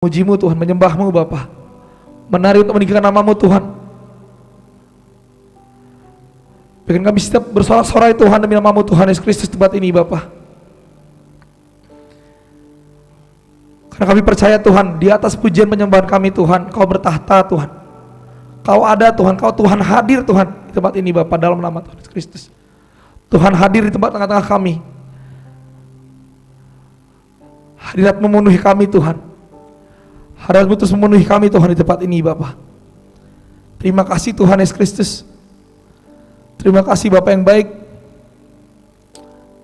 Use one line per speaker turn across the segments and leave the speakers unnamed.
Mujimu Tuhan, menyembahmu Bapa, menari untuk meninggikan namamu Tuhan. Bikin kami setiap bersorak-sorai Tuhan demi namamu Tuhan Yesus Kristus tempat ini Bapa. Karena kami percaya Tuhan, di atas pujian penyembahan kami Tuhan, Kau bertahta Tuhan. Kau ada Tuhan, Kau Tuhan hadir Tuhan di tempat ini Bapa, dalam nama Tuhan Yesus Kristus. Tuhan hadir di tempat tengah-tengah kami. Hadirat memenuhi kami Tuhan. Hadirat-Mu terus memenuhi kami Tuhan di tempat ini Bapa. Terima kasih Tuhan Yesus Kristus. Terima kasih Bapa yang baik.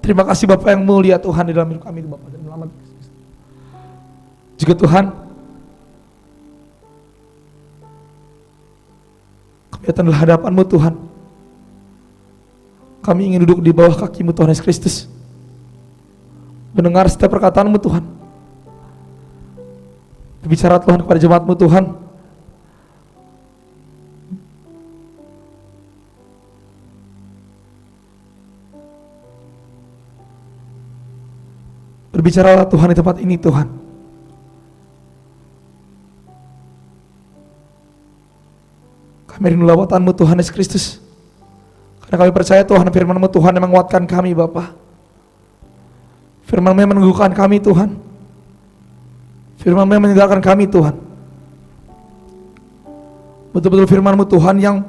Terima kasih Bapa yang mulia Tuhan di dalam hidup kami Bapa. Dan selamat juga Tuhan, kami datang di hadapan-Mu Tuhan. Kami ingin duduk di bawah kaki-Mu Tuhan Yesus Kristus, mendengar setiap perkataan-Mu Tuhan. Berbicara Tuhan kepada jemaat-Mu Tuhan. Berbicaralah Tuhan di tempat ini Tuhan. Kami rindu lawatan-Mu Tuhan Yesus Kristus. Karena kami percaya Tuhan, firman-Mu Tuhan yang menguatkan kami Bapa. Firman-Mu yang meneguhkan kami Tuhan. Firman-Mu yang menyegarkan kami Tuhan. Betul-betul firman-Mu Tuhan yang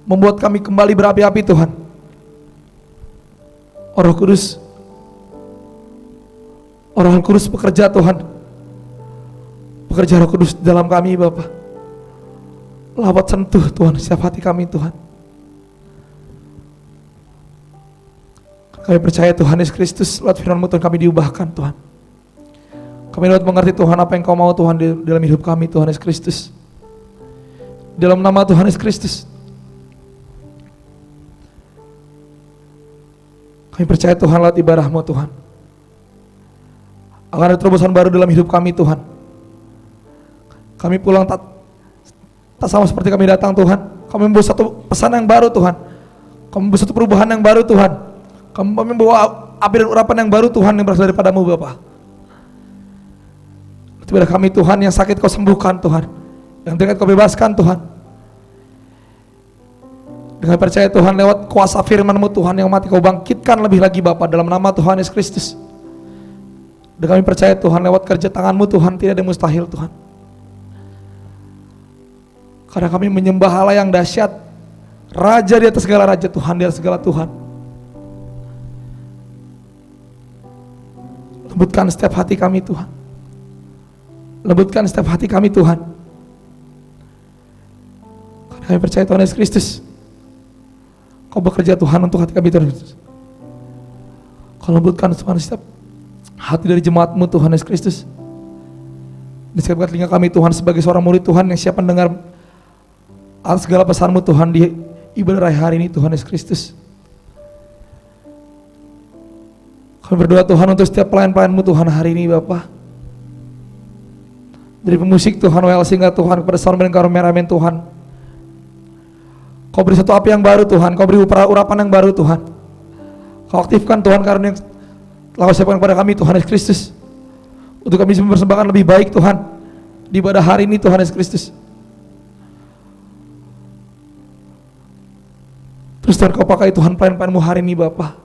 membuat kami kembali berapi-api Tuhan. Roh Kudus, Roh Kudus bekerja Tuhan. Bekerja Roh Kudus dalam kami Bapa. Lawat sentuh Tuhan setiap hati kami Tuhan. Kami percaya Tuhan Yesus Kristus, lewat firman-Mu Tuhan kami diubahkan Tuhan. Kami dapat mengerti Tuhan apa yang Kau mau Tuhan di dalam hidup kami Tuhan Yesus Kristus. Dalam nama Tuhan Yesus Kristus. Kami percaya Tuhan lewat ibadah-Mu Tuhan. Akan ada terobosan baru dalam hidup kami Tuhan. Kami pulang tak sama seperti kami datang Tuhan. Kami membawa satu pesan yang baru Tuhan. Kami membawa satu perubahan yang baru Tuhan. Kami membawa api dan urapan yang baru Tuhan yang berasal daripada-Mu Bapa. Kepada kami Tuhan, yang sakit Kau sembuhkan Tuhan, yang terikat Kau bebaskan Tuhan. Dengan percaya Tuhan, lewat kuasa firman-Mu Tuhan yang mati Kau bangkitkan lebih lagi Bapa, dalam nama Tuhan Yesus Kristus. Dan kami percaya Tuhan, lewat kerja tangan-Mu Tuhan, tidak ada yang mustahil Tuhan. Karena kami menyembah Allah yang dahsyat, Raja di atas segala raja, Tuhan di atas segala Tuhan. Lembutkan setiap hati kami Tuhan. Lembutkan setiap hati kami Tuhan. Karena kami percaya Tuhan Yesus Kristus, Kau bekerja Tuhan untuk hati kami Tuhan Yesus. Kau lembutkan Tuhan setiap hati dari jemaat-Mu Tuhan Yesus Kristus. Dan setiap telinga kami Tuhan sebagai seorang murid Tuhan yang siap mendengar atas segala pesan-Mu Tuhan di ibadah hari ini Tuhan Yesus Kristus. Kami berdoa Tuhan untuk setiap pelayan-pelayan-Mu Tuhan hari ini Bapa. Dari pemusik Tuhan, WL Singga Tuhan, kepada sound dan kameramen Tuhan. Kau beri satu api yang baru Tuhan, Kau beri urapan yang baru Tuhan. Kau aktifkan Tuhan karena yang telah Kau siapkan kepada kami Tuhan Yesus Kristus. Untuk kami bisa mempersembahkan lebih baik Tuhan di ibadah hari ini Tuhan Yesus Kristus. Terus Tuhan Kau pakai Tuhan pelayan-pelayan-Mu hari ini Bapa,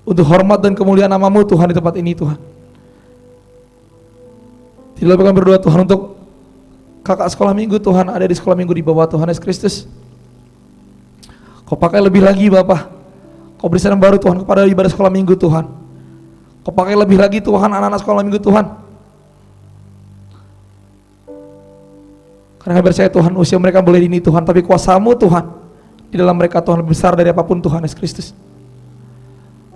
untuk hormat dan kemuliaan nama-Mu Tuhan di tempat ini Tuhan. Tidak lupa kami berdoa Tuhan untuk kakak sekolah minggu Tuhan, ada di sekolah minggu di bawah Tuhan Yesus Kristus. Kau pakai lebih lagi Bapa. Kau beri yang baru Tuhan kepada ibadah sekolah minggu Tuhan. Kau pakai lebih lagi Tuhan anak-anak sekolah minggu Tuhan. Karena kami percaya Tuhan, usia mereka boleh dini Tuhan, tapi kuasa-Mu Tuhan di dalam mereka Tuhan lebih besar dari apapun Tuhan Yesus Kristus.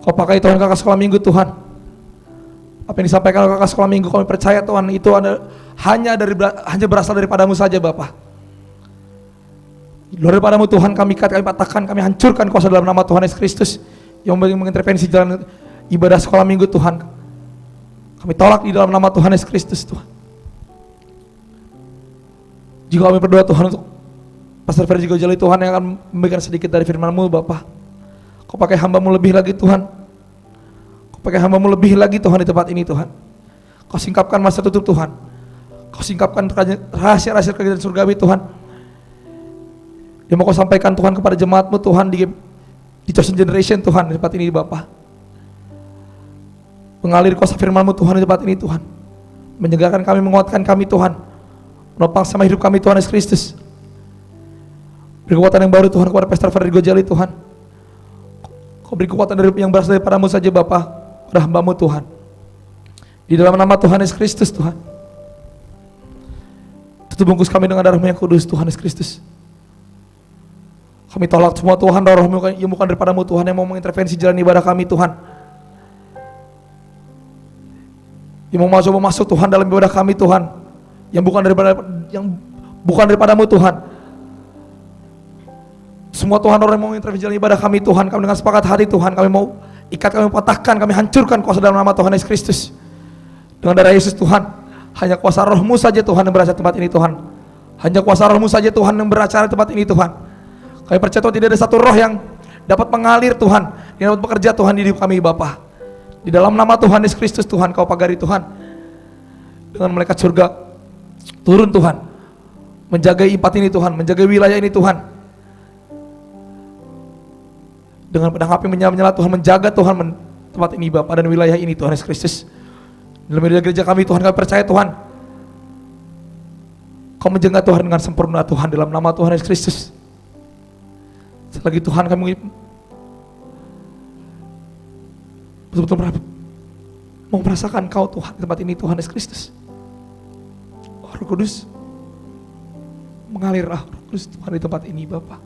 Kau pakai Tuhan kakak sekolah minggu Tuhan. Apa yang disampaikan oleh kakak sekolah minggu, kami percaya Tuhan itu hanya berasal daripada-Mu saja Bapa. Luar daripada-Mu Tuhan, kami ikat, kami patahkan, kami hancurkan kuasa dalam nama Tuhan Yesus Kristus yang mengintervensi jalan ibadah sekolah minggu Tuhan. Kami tolak di dalam nama Tuhan Yesus Kristus Tuhan. Juga kami berdoa Tuhan untuk Pastor Ferry Gojali Tuhan yang akan memberikan sedikit dari firman-Mu Bapa. Kau pakai hamba-Mu lebih lagi Tuhan. Pakai hamba-Mu lebih lagi Tuhan di tempat ini Tuhan. Kau singkapkan masa tutup Tuhan. Kau singkapkan rahasia-rahasia kerajaan surgawi Tuhan, yang mau Kau sampaikan Tuhan kepada jemaat-Mu Tuhan di chosen generation Tuhan di tempat ini Bapa. Mengalir kuasa firman-Mu Tuhan di tempat ini Tuhan, menyegarkan kami, menguatkan kami Tuhan, menopang sama hidup kami Tuhan Yesus Kristus. Beri kekuatan yang baru Tuhan kepada Pastor Frederick Gojali Tuhan. Kau beri kekuatan yang berasal daripada-Mu saja Bapa, pada hamba-Mu Tuhan. Di dalam nama Tuhan Yesus Kristus Tuhan, tutup bungkus kami dengan darah-Mu yang kudus Tuhan Yesus Kristus. Kami tolak semua Tuhan roh-Mu yang bukan daripada-Mu Tuhan, yang mau mengintervensi jalan ibadah kami Tuhan, yang mau masuk Tuhan dalam ibadah kami Tuhan, yang bukan daripada-Mu Tuhan. Semua Tuhan orang yang mau mengintervensi jalan ibadah kami Tuhan, kami dengan sepakat hati Tuhan, kami mau ikat, kami patahkan, kami hancurkan kuasa dalam nama Tuhan Yesus Kristus. Dengan darah Yesus Tuhan, hanya kuasa roh-Mu saja Tuhan yang beracara tempat ini Tuhan. Hanya kuasa roh-Mu saja Tuhan yang beracara tempat ini Tuhan. Kami percaya Tuhan, tidak ada satu roh yang dapat mengalir Tuhan, yang dapat bekerja Tuhan di hidup kami Bapa. Di dalam nama Tuhan Yesus Kristus Tuhan, Kau pagari Tuhan dengan malaikat surga turun Tuhan, menjaga tempat ini Tuhan, menjaga wilayah ini Tuhan. Dengan pedang api menyala Tuhan, menjaga Tuhan tempat ini Bapa dan wilayah ini Tuhan Yesus Kristus. Dalam gereja kami Tuhan, kami percaya Tuhan, Kau menjaga Tuhan dengan sempurna Tuhan, dalam nama Tuhan Yesus Kristus. Selagi Tuhan kami betul-betul mau merasakan Kau Tuhan di tempat ini Tuhan Yesus Kristus. Roh Kudus, mengalirlah Roh Kudus Tuhan di tempat ini Bapa.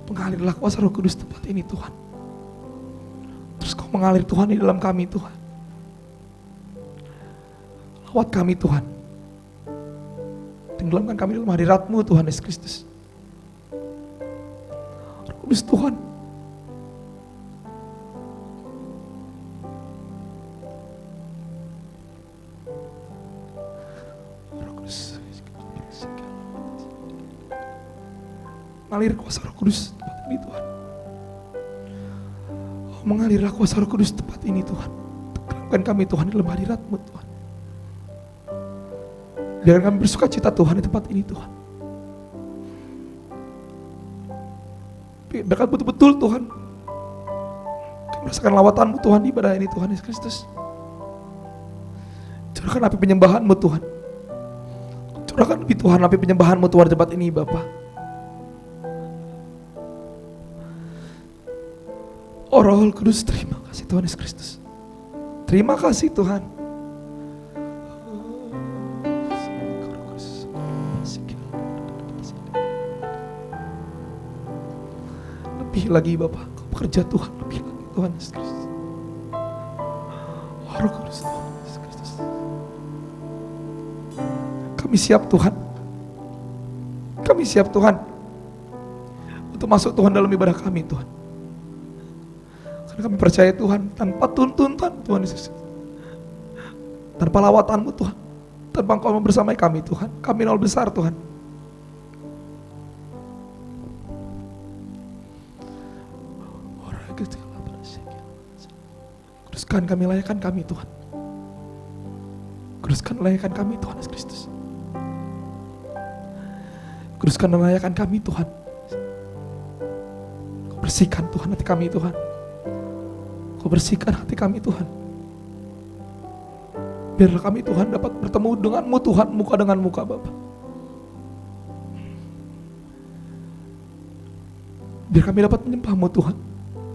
Mengalirlah kuasa Roh Kudus di tempat ini Tuhan. Terus Kau mengalir Tuhan di dalam kami Tuhan. Lawat kami Tuhan, tenggelamkan kami dalam hadirat-Mu Tuhan Yesus Kristus. Roh Kudus Tuhan, Roh Kudus, mengalir kuasa Roh Kudus tempat ini Tuhan. Oh, mengalirlah kuasa Roh Kudus tempat ini Tuhan. Tenggelamkan kami Tuhan dalam hadirat-Mu Tuhan. Biar kami bersuka cita Tuhan di tempat ini Tuhan. Biar kami betul-betul Tuhan, kami merasakan lawatan-Mu Tuhan di ibadah ini Tuhan Yesus Kristus. Curahkan api penyembahan-Mu Tuhan. Curahkan api Tuhan, api penyembahan-Mu Tuhan di tempat ini Bapa. Oh Roh Kudus, terima kasih Tuhan Yesus Kristus. Terima kasih Tuhan. Lebih lagi Bapak, Kau bekerja Tuhan, lebih lagi Tuhan Yesus Kristus. Oh Roh Kudus Tuhan Yesus Kristus. Kami siap Tuhan. Kami siap Tuhan untuk masuk Tuhan dalam ibadah kami Tuhan. Karena kami percaya Tuhan, tanpa tuntunan Tuhan Yesus, tanpa lawatan-Mu Tuhan, tanpa Engkau bersamai kami Tuhan, kami nol besar Tuhan. Kuduskan kami, layakkan kami Tuhan. Kuduskan, layakkan kami Tuhan Yesus Kristus. Kuduskan dan layakkan kami Tuhan. Kau bersihkan Tuhan hati kami Tuhan. Kau bersihkan hati kami Tuhan. Biarlah kami Tuhan dapat bertemu dengan-Mu Tuhan, muka dengan muka Bapa. Biar kami dapat menyembah-Mu Tuhan,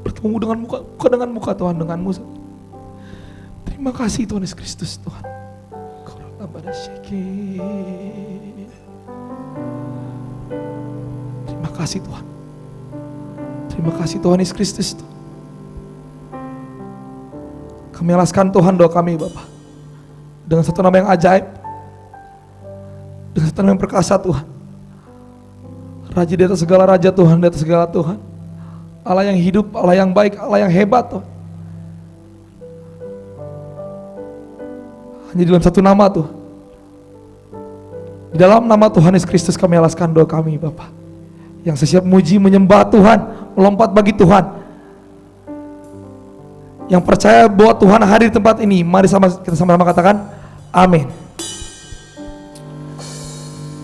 bertemu dengan muka dengan muka Tuhan, dengan-Mu. Terima kasih Tuhan Yesus Kristus Tuhan. Terima kasih Tuhan. Terima kasih Tuhan Yesus Kristus Tuhan. Kami alaskan Tuhan doa kami Bapa dengan satu nama yang ajaib, dengan satu nama yang perkasa Tuhan. Raja di atas segala raja Tuhan, di atas segala Tuhan. Allah yang hidup, Allah yang baik, Allah yang hebat Tuhan. Hanya dalam satu nama Tuhan. Di dalam nama Tuhan Yesus Kristus kami alaskan doa kami Bapa. Yang sesiap muji, menyembah Tuhan, melompat bagi Tuhan. Yang percaya bahwa Tuhan hadir di tempat ini, mari kita sama-sama katakan amin.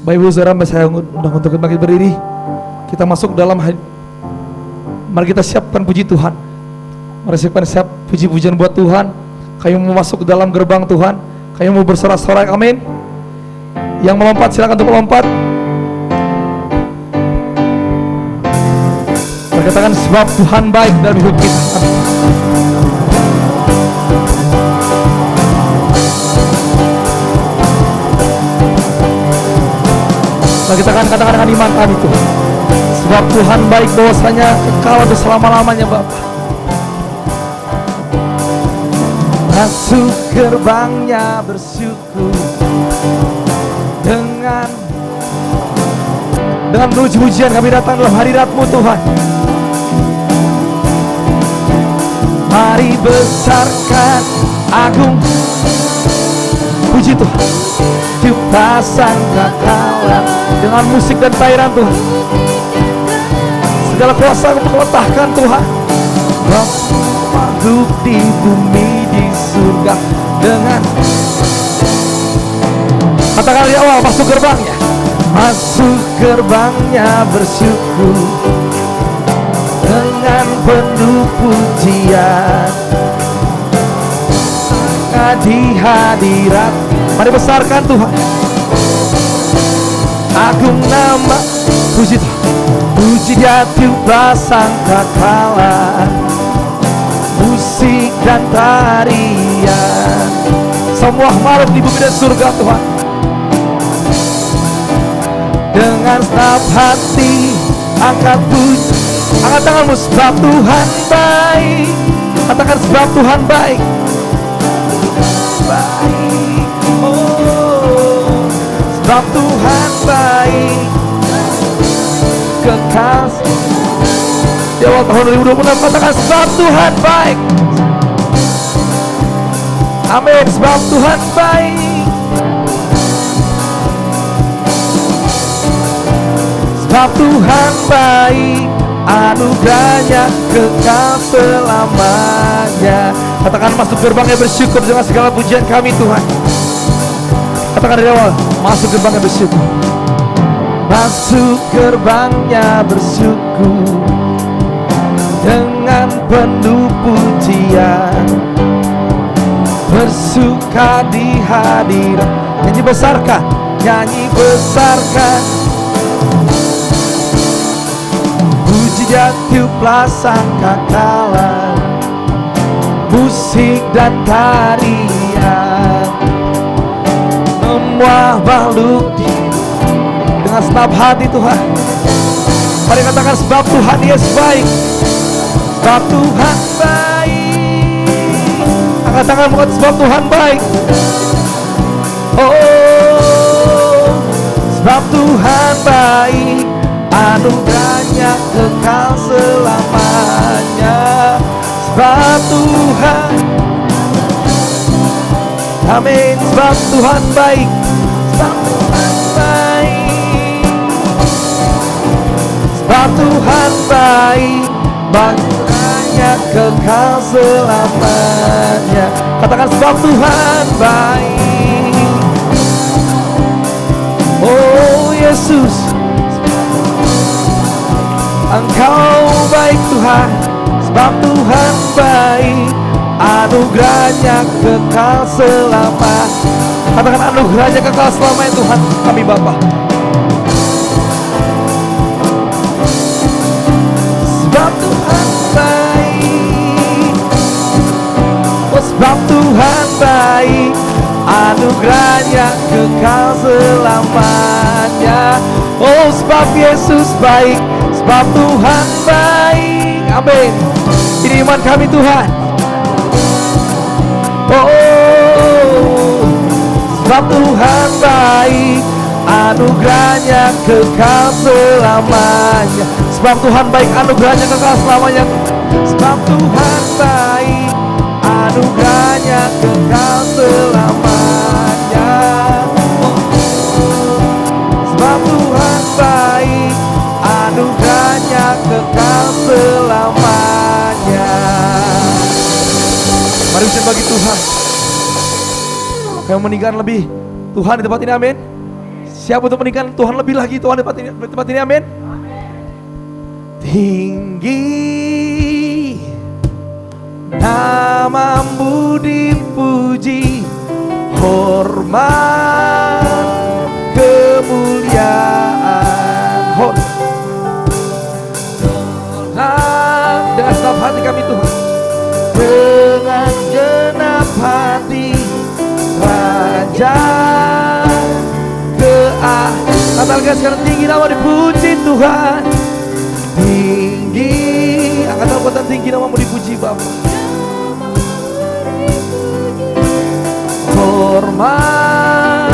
Bapak Ibu Saudara, saya undang untuk bangkit berdiri. Kita masuk dalam mari kita siapkan puji Tuhan. Mari siap puji-pujian buat Tuhan. Kamu mau masuk ke dalam gerbang Tuhan, kamu mau bersorak-sorai, amin. Yang melompat silakan untuk melompat. Berkatakan sebab Tuhan baik dalam hidup kita. Nah, kita akan katakan dengan iman kami Tuhan. Sebab Tuhan baik, bahwasanya kekal untuk selama-lamanya Bapa. Masuk gerbangnya bersyukur dengan puji-pujian kami datang dalam hadirat-Mu Tuhan. Mari besarkan agung puji Tuhan, Cipta sangka kalah dengan musik dan tairan Tuhan. Segala kuasa untuk letakkan Tuhan. Makhluk di bumi di surga dengan katakan di awal, masuk gerbangnya. Masuk gerbangnya bersyukur dengan penuh pujian. Di hadirat mari besarkan Tuhan. Agung nama puji Tuhan. Puji Dia tiup sangka kalah, musik dan tarian, semua makhluk di bumi dan surga Tuhan. Dengan senap hati angkat puji, angkat tanganmu. Sebab Tuhan baik, katakan sebab Tuhan baik. Baik, oh, sebab Tuhan baik, kekal di awal tahun 2026. Katakan sebab Tuhan baik, amin. Sebab Tuhan baik, sebab Tuhan baik, anugerahnya kekal selamanya. Katakan masuk gerbangnya bersyukur dengan segala pujian kami Tuhan. Katakan dari awal, masuk gerbangnya bersyukur. Masuk gerbangnya bersyukur dengan penuh pujian, bersuka di hadirat. Nyanyi besarkan, nyanyi besarkan. Puji Dia tiuplah sangka kalah, musik dan tarian, semua makhluk dengan senap hati Tuhan. Mari katakan sebab Tuhan Yesus baik, sebab Tuhan baik. Angkat tangan, bukan sebab Tuhan baik. Oh, sebab Tuhan baik, anugerahnya kekal selamanya. Sebab Tuhan, amin. Sebab Tuhan baik, sebab Tuhan baik, sebab Tuhan baik, anugerahnya kekal selamanya. Katakan sebab Tuhan baik. Oh Yesus, Engkau baik Tuhan. Sebab Tuhan baik, anugerahnya kekal selama. Katakan anugerahnya kekal selamanya Tuhan kami Bapa. Sebab Tuhan baik, oh sebab Tuhan baik, anugerahnya kekal selamanya. Oh sebab Yesus baik, sebab Tuhan baik, amin. Ini iman kami Tuhan. Oh, sebab Tuhan baik, anugerahnya kekal selamanya. Sebab Tuhan baik, anugerahnya kekal selamanya. Sebab Tuhan baik, anugerahnya kekal selamanya. Sebab Tuhan baik, anugerahnya kekal selamanya. Mari kita bagi Tuhan. Kamu meninggalkan lebih Tuhan di tempat ini, amin. Siap untuk meninggikan Tuhan lebih lagi Tuhan di tempat ini, amin. Tinggi namamu dipuji, hormat kemuliaan. Dengan segenap hati kami Tuhan, dengan genap hati Raja katakan sekarang, tinggi nama dipuji Tuhan. Tinggi, angkat kekuatan tinggi namamu dipuji Bapa. Hormat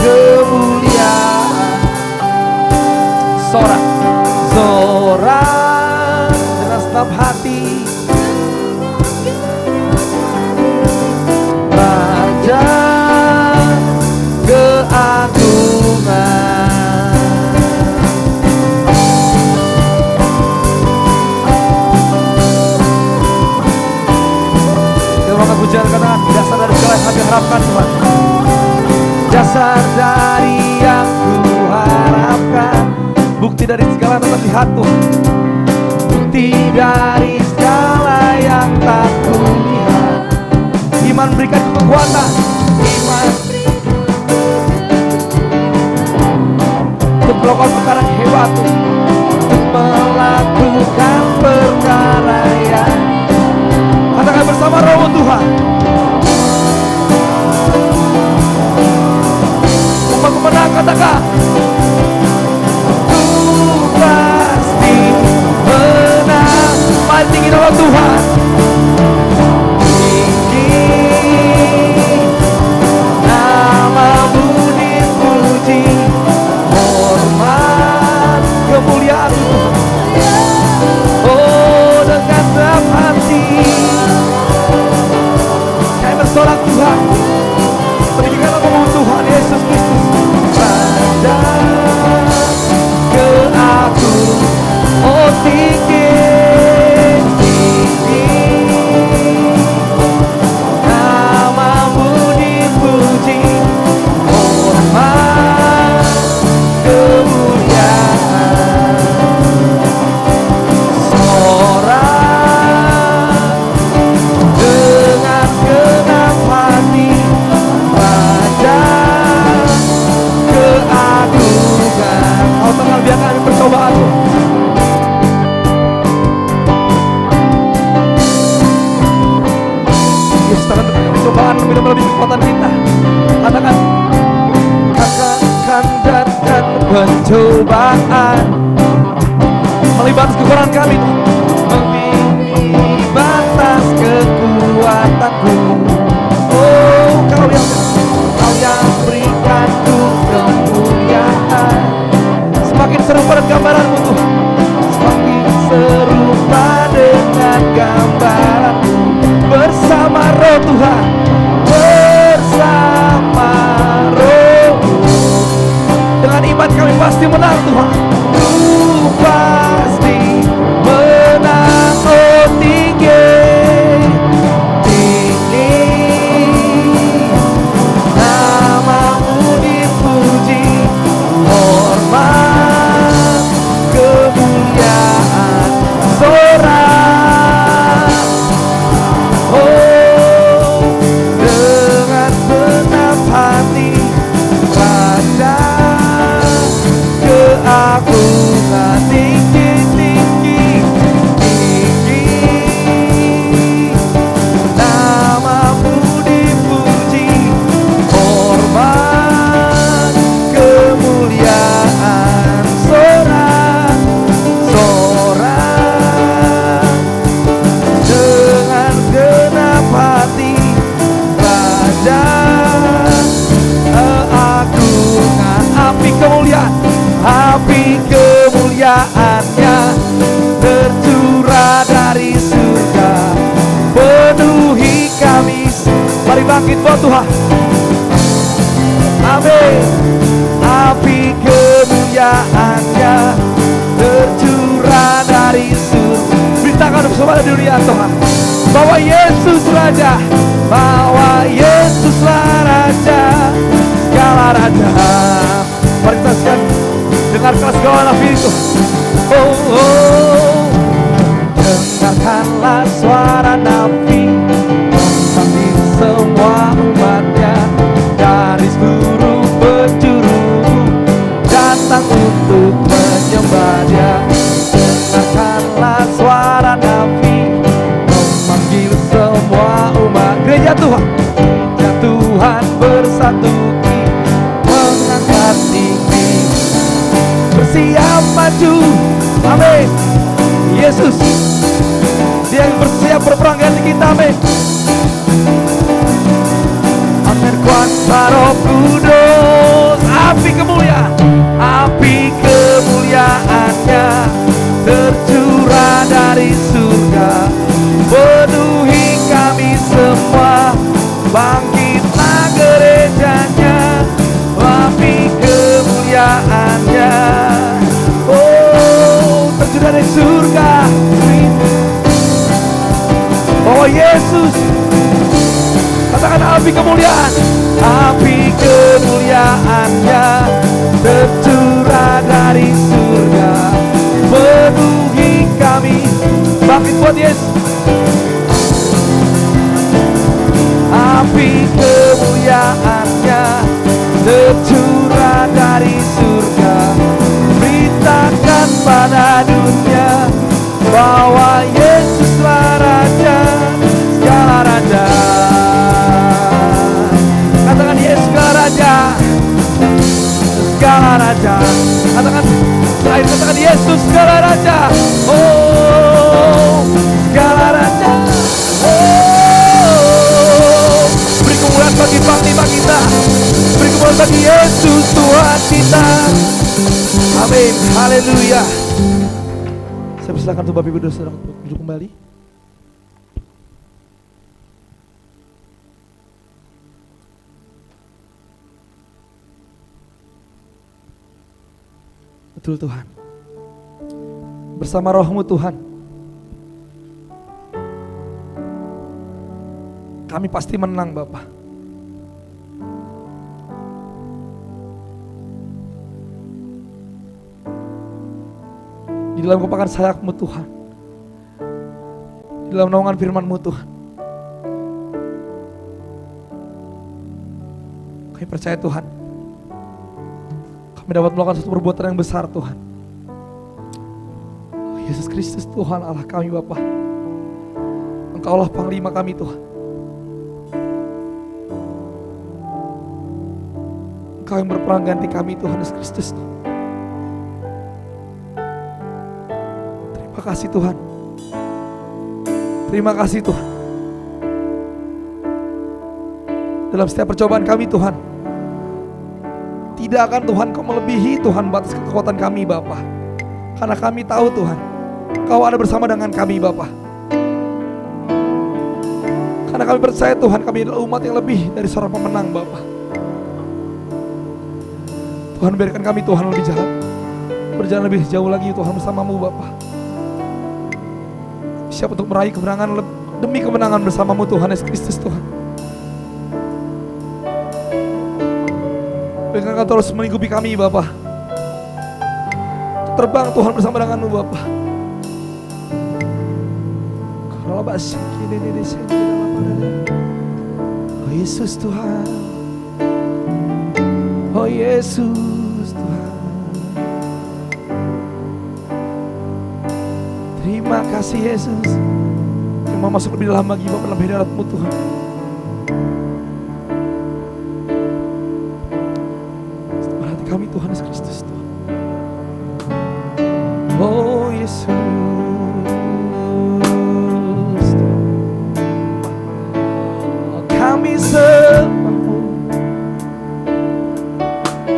kemuliaan. Sorak dengan segenap hati Raja keagungan. Terima pujian karena dasar dari segala yang kami harapkan Tuhan. Dasar dari yang ku harapkan, bukti dari segala yang terlihat Tuhan, bukti dari segala yang tak kulihat. Iman berikan kekuatan, iman untuk melakukan perkara hebat, untuk melakukan perkara yang, katakan bersama Roh Tuhan. Umat menang, katakan ku pasti menang. Mari tinggi nama Tuhan. Kemuliaan Tuhan, oh dengan dalam hati kami bersorak Tuhan, berikanlah nama Tuhan Yesus Kristus, Raja keagungan. Oh tinggi, tinggi namamu dipuji, hormat kemuliaan. Biar kami percobaan. Yesus akan percobaan lebih kekuatan kita. Katakan, katakan dan pencobaan melibatkan kekuatan kami, melibatkan kekuatanku. Oh, kau yang berikanku kemuliaan. Semakin serupa dengan gambaranmu Tuhan, semakin serupa dengan gambaranmu. Bersama Roh Tuhan, bersama Roh, dengan iman kami pasti menang Tuhan. Ku pasti menang. Oh tinggi, tinggi namamu dipuji, hormat kemuliaan. Sorak, oh dengan genap hati Raja keagungan. Tinggi, tinggi, tinggi namamu dipuji, hormat kemuliaan. Sorak, sorak dengan genap hati Raja keagungan. Api kemuliaan, api kemuliaannya tercurah dari surga, penuhi kami. Mari bangkit buat Tuhan. Amin. Api kemuliaannya tercurah dari surga. Beritakan bersama di dunia Tuhan, bahwa Yesus Raja, bahwa Yesuslah Raja, segala raja. maju. Amin. Yesus, Dia yang bersiap berperang ganti kita. Amin. Amin. Kuasa Roh Kudus, api kemuliaan, api kemuliaannya tercurah dari surga, penuhi kami semua. Bangkitlah gerejanya, api kemuliaannya, oh tercurah dari surga. Oh Yesus, katakan api kemuliaan, api kemuliaannya tercurah dari surga, penuhi kami. Bangkit buat Yesus. Api kemuliaannya tercurah dari surga, beritakan pada dunia bahwa Yesuslah Raja segala raja. Katakan Yesus segala raja, segala raja. Katakan selain, katakan Yesus segala raja. Oh segala raja. Oh beri kemuliaan bagi panglima kita, beri kemuliaan bagi Yesus Tuhan kita. Amin. Haleluya. Saya persilakan untuk Bapak Ibu Saudara untuk duduk kembali. Betul Tuhan, bersama Roh-Mu Tuhan, kami pasti menang Bapa. Di dalam kepakan sayap-Mu Tuhan, di dalam naungan firman-Mu Tuhan, kami percaya Tuhan, kami dapat melakukan suatu perbuatan yang besar Tuhan. Oh, Yesus Kristus Tuhan Allah kami Bapa, Engkaulah panglima kami Tuhan. Engkau yang berperang ganti kami Tuhan Yesus Kristus. Terima kasih Tuhan. Terima kasih Tuhan. Dalam setiap percobaan kami Tuhan, tidak akan Tuhan Kau melebihi Tuhan batas kekuatan kami Bapa. Karena kami tahu Tuhan, Kau ada bersama dengan kami Bapa. Karena kami percaya Tuhan, kami adalah umat yang lebih dari seorang pemenang Bapa. Tuhan biarkan kami Tuhan lebih berjalan lebih jauh lagi Tuhan bersama-Mu Bapa. Siap untuk meraih kemenangan demi kemenangan bersama-Mu Tuhan Yesus Kristus Tuhan. Biarkan Kau terus melingkupi kami Bapa. Terbang Tuhan bersama dengan-Mu Bapa. Oh Yesus Tuhan, oh Yesus Tuhan. Terima kasih Yesus. Yang mau masuk lebih dalam lagi Bapa dalam hadirat-Mu Tuhan. Berhati kami Tuhan Yesus Kristus Tuhan. Oh Yesus. Kami sembah-Mu,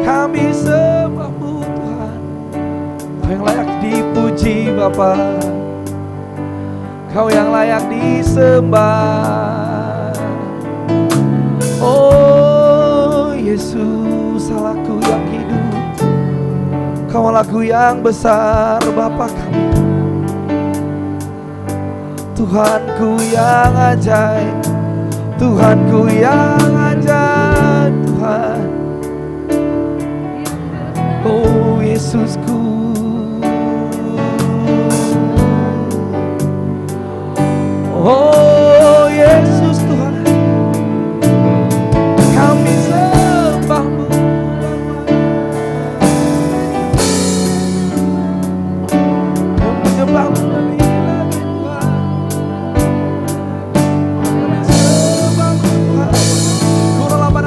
kami sembah-Mu Tuhan. Kau yang layak dipuji Bapa, Kau yang layak disembah. Oh Yesus, Allahku yang hidup, Kau Allahku yang besar Bapa kami, Tuhanku yang ajaib, Tuhanku yang ajaib Tuhan. Oh Yesusku, oh Yesus Tuhan, kami sembah-Mu, kami menyembah-Mu lebih lagi Tuhan. Kami sembah-Mu Tuhan. Kurang lama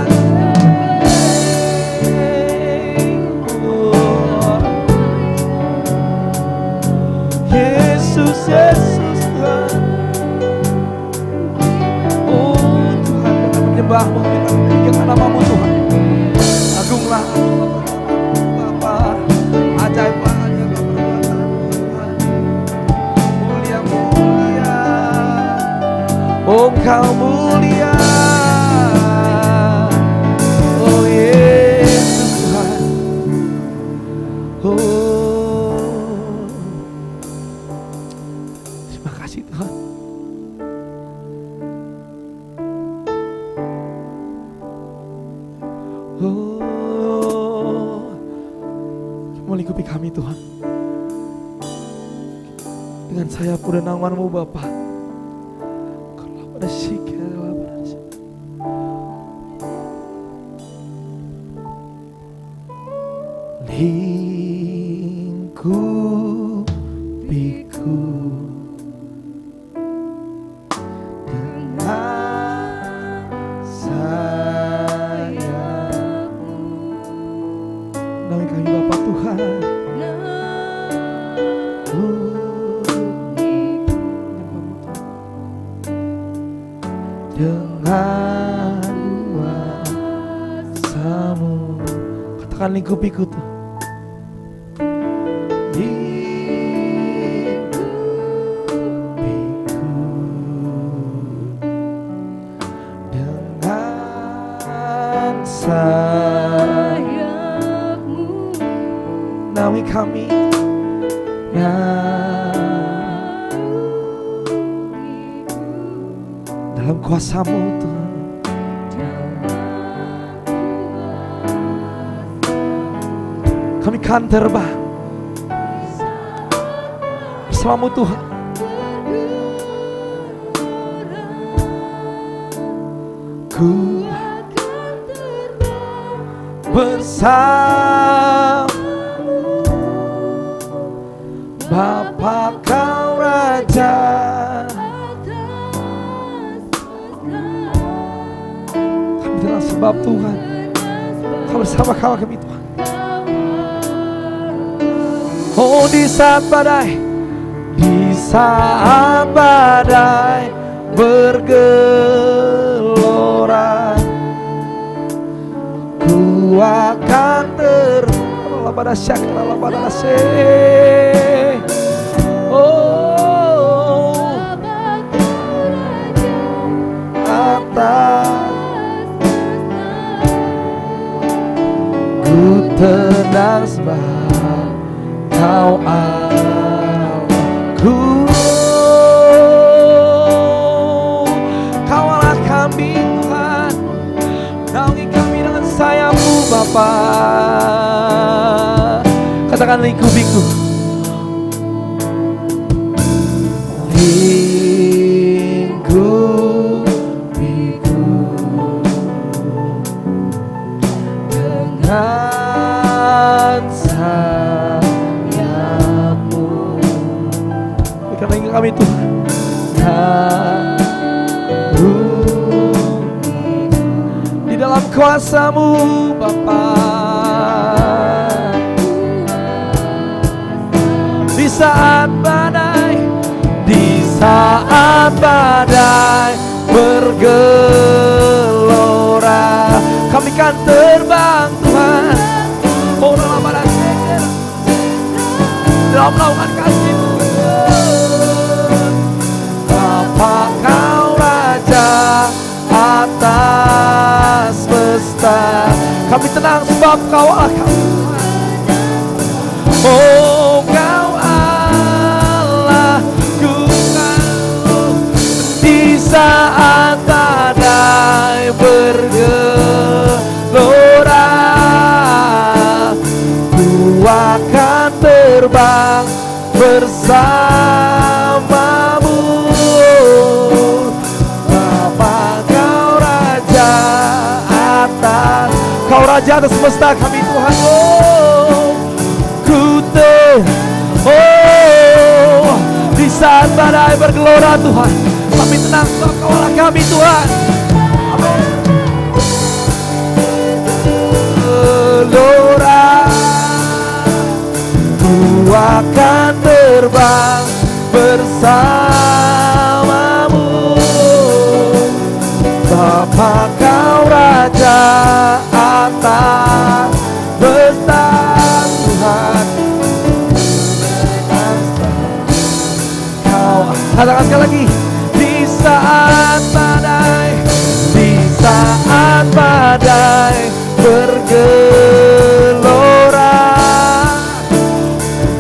Oh, melingkupi kami Tuhan dengan sayap dan naungan-Mu Bapa. Kalau pada sikir, lingkupiku dengan sayap-Mu. Naungi kami Bapa Tuhan. Dengan kuasa-Mu, katakan lingkupiku tuh. Lingkupiku dengan sayap-Mu. Naungi kami. Dalam kuasa-Mu Tuhan. Kami kan terbang bersama-Mu Tuhan. Ku bersama Bapa Kau Raja. Kami dalam sebab Tuhan Kau bersama kami Tuhan. Oh, di saat badai bergelora, ku akan pada syakra pada se. Oh, atas ku tenang sebab Kau Allahku. Kawalah kami Tuhan, naungi kami dengan sayap-Mu Bapa. Katakan lingkupiku. Lingkupiku dengan sayap-Mu. Berikan lagi kami Tuhan. Di dalam kuasa-Mu Bapa. Di saat badai bergelora, kami kan terbang Tuhan. Oh, dalam badan dalam naungan kasih Tuhan. Bapa Kau Raja atas semesta, kami tenang sebab Kau Allah kami. Oh, Kau saat badai bergelora, ku akan terbang bersama-Mu. Bapa Kau Raja atas, Kau Raja atas semesta kami Tuhan. Oh, di saat badai bergelora Tuhan, kami tenang sebab Kau Allah kami Tuhan. Amin. Gelora, ku akan terbang bersama-Mu. Bapa Kau Raja atas semesta Tuhan. Kau, katakan sekali lagi. Di saat badai bergelora,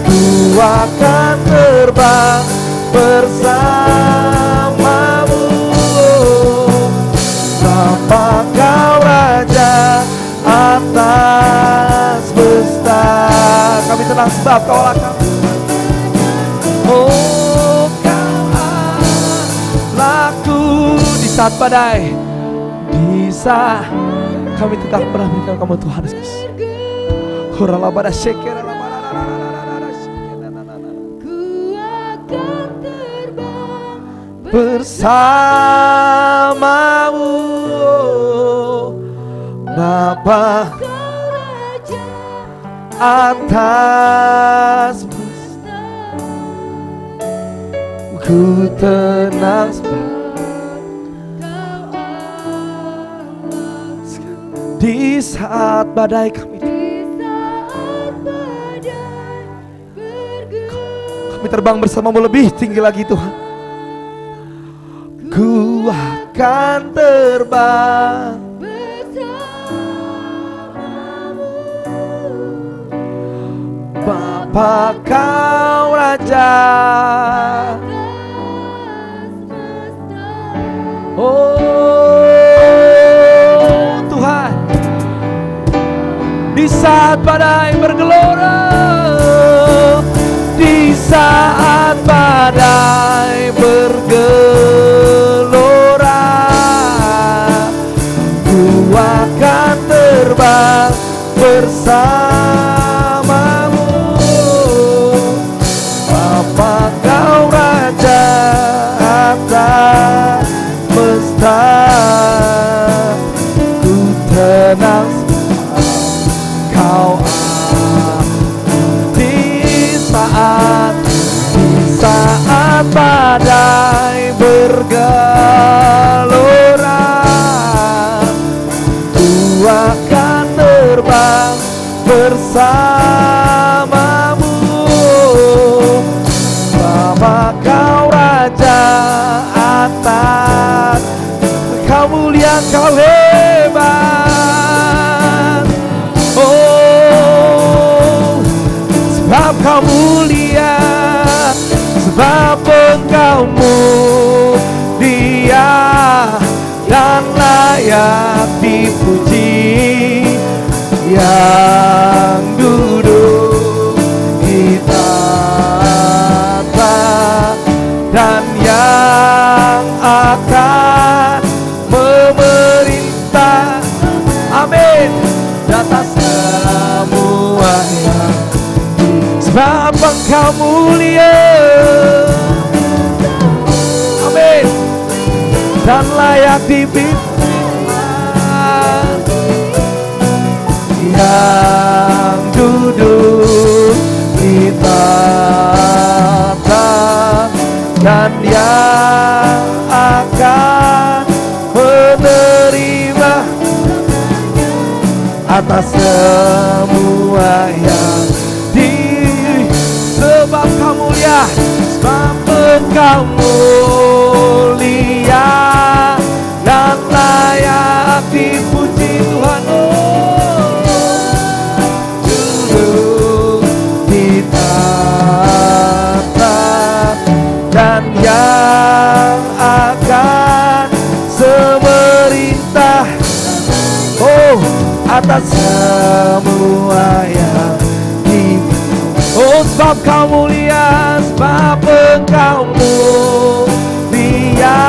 ku akan terbang bersama-Mu. Bapa Kau Raja atas semesta. Kami tenang sebab Kaulah kami. Oh, Kau Allahku. Di saat badai, di saat kami tetap menambahkan Kamu Tuhan Yesus. Hurala pada syekera la pada bersamamu, Bapa atas semesta. Ku tenang di saat badai kami. Kami terbang bersamamu lebih tinggi lagi Tuhan. Ku akan terbang bersamamu, Bapa Kau Raja. Oh Tuhan, di saat badai bergelora, di saat badai bergelora, ku akan terbang bersamamu, Bapa Kau Raja atas semesta. Ku tenang Kau di saat badai bergelora, ku akan terbang bersamamu, Bapa Kau Raja atas. Kau mulia, Kau hebat. Oh, sebab Kau mulia, sebab Engkau mulia dan layak dipuji, yang duduk di tahta dan yang akan memerintah. Amin. Atas semuanya, sebab Engkau mulia, amin, dan layak dibintang, yang duduk di tahta dan yang akan menerima atas semua yang sebab Kau mulia, sebab Engkau mulia dan layak dipuji Tuhan. Duduk di tahta dan yang akan semerintah, oh, atas semua yang oh, sebab Kau mulia, sebab Engkau mulia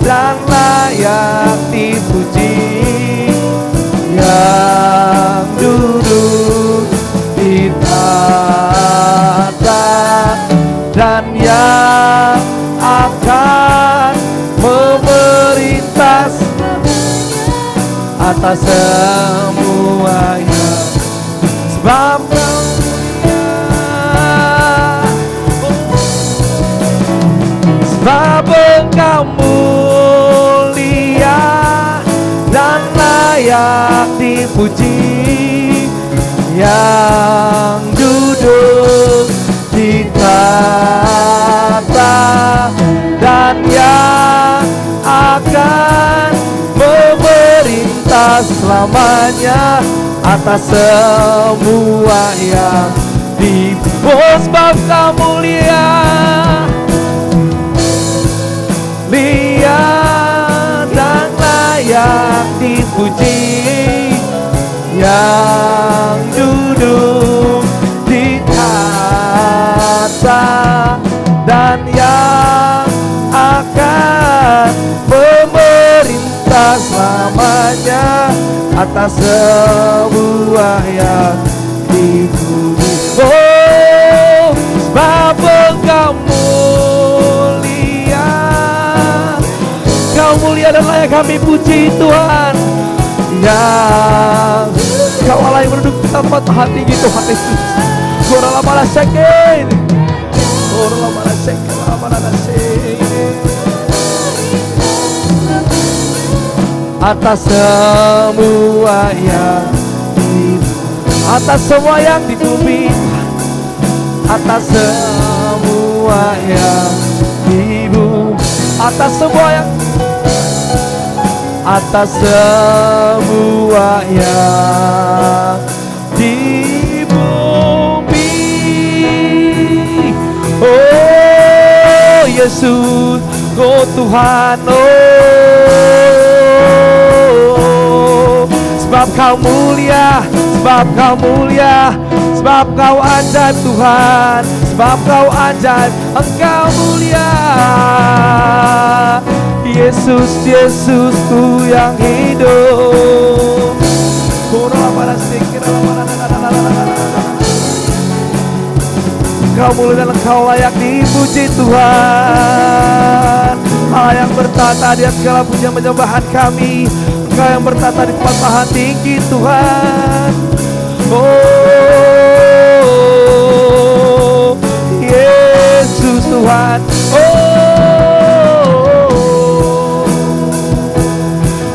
dan layak dipuji, yang duduk di tahta dan yang akan memerintah atas semuanya, sebab sebab Engkau mulia dan layak dipuji, yang duduk di tahta dan yang akan memerintah selamanya atas semua yang di. Oh, sebab Kau mulia, dan layak dipuji, yang duduk di tata dan yang akan memerintah selamanya atas semua yang di bumi. Oh, sebab Engkau mulia, Engkau mulia dan layak kami puji Tuhan. Yang Kau Allah yang berduduk di tempat maha tinggi Tuhan Yesus. Gora lama sekel, gora lama sekel, lama sekel. Atas semua yang di, atas semua yang di bumi, atas semua yang di bumi, atas semua yang, atas semua yang di bumi. Oh Yesus, oh Tuhan, oh sebab Kau mulia, sebab Kau mulia, sebab Kau ajaib Tuhan, sebab Kau ajaib, Engkau mulia. Yesus, Yesusku yang hidup. Engkau mulia dan Engkau layak dipuji Tuhan. Allah yang bertata di atas segala pujian penyembahan kami. Engkau yang bertata di tempat maha tinggi Tuhan. Oh Yesus Tuhan.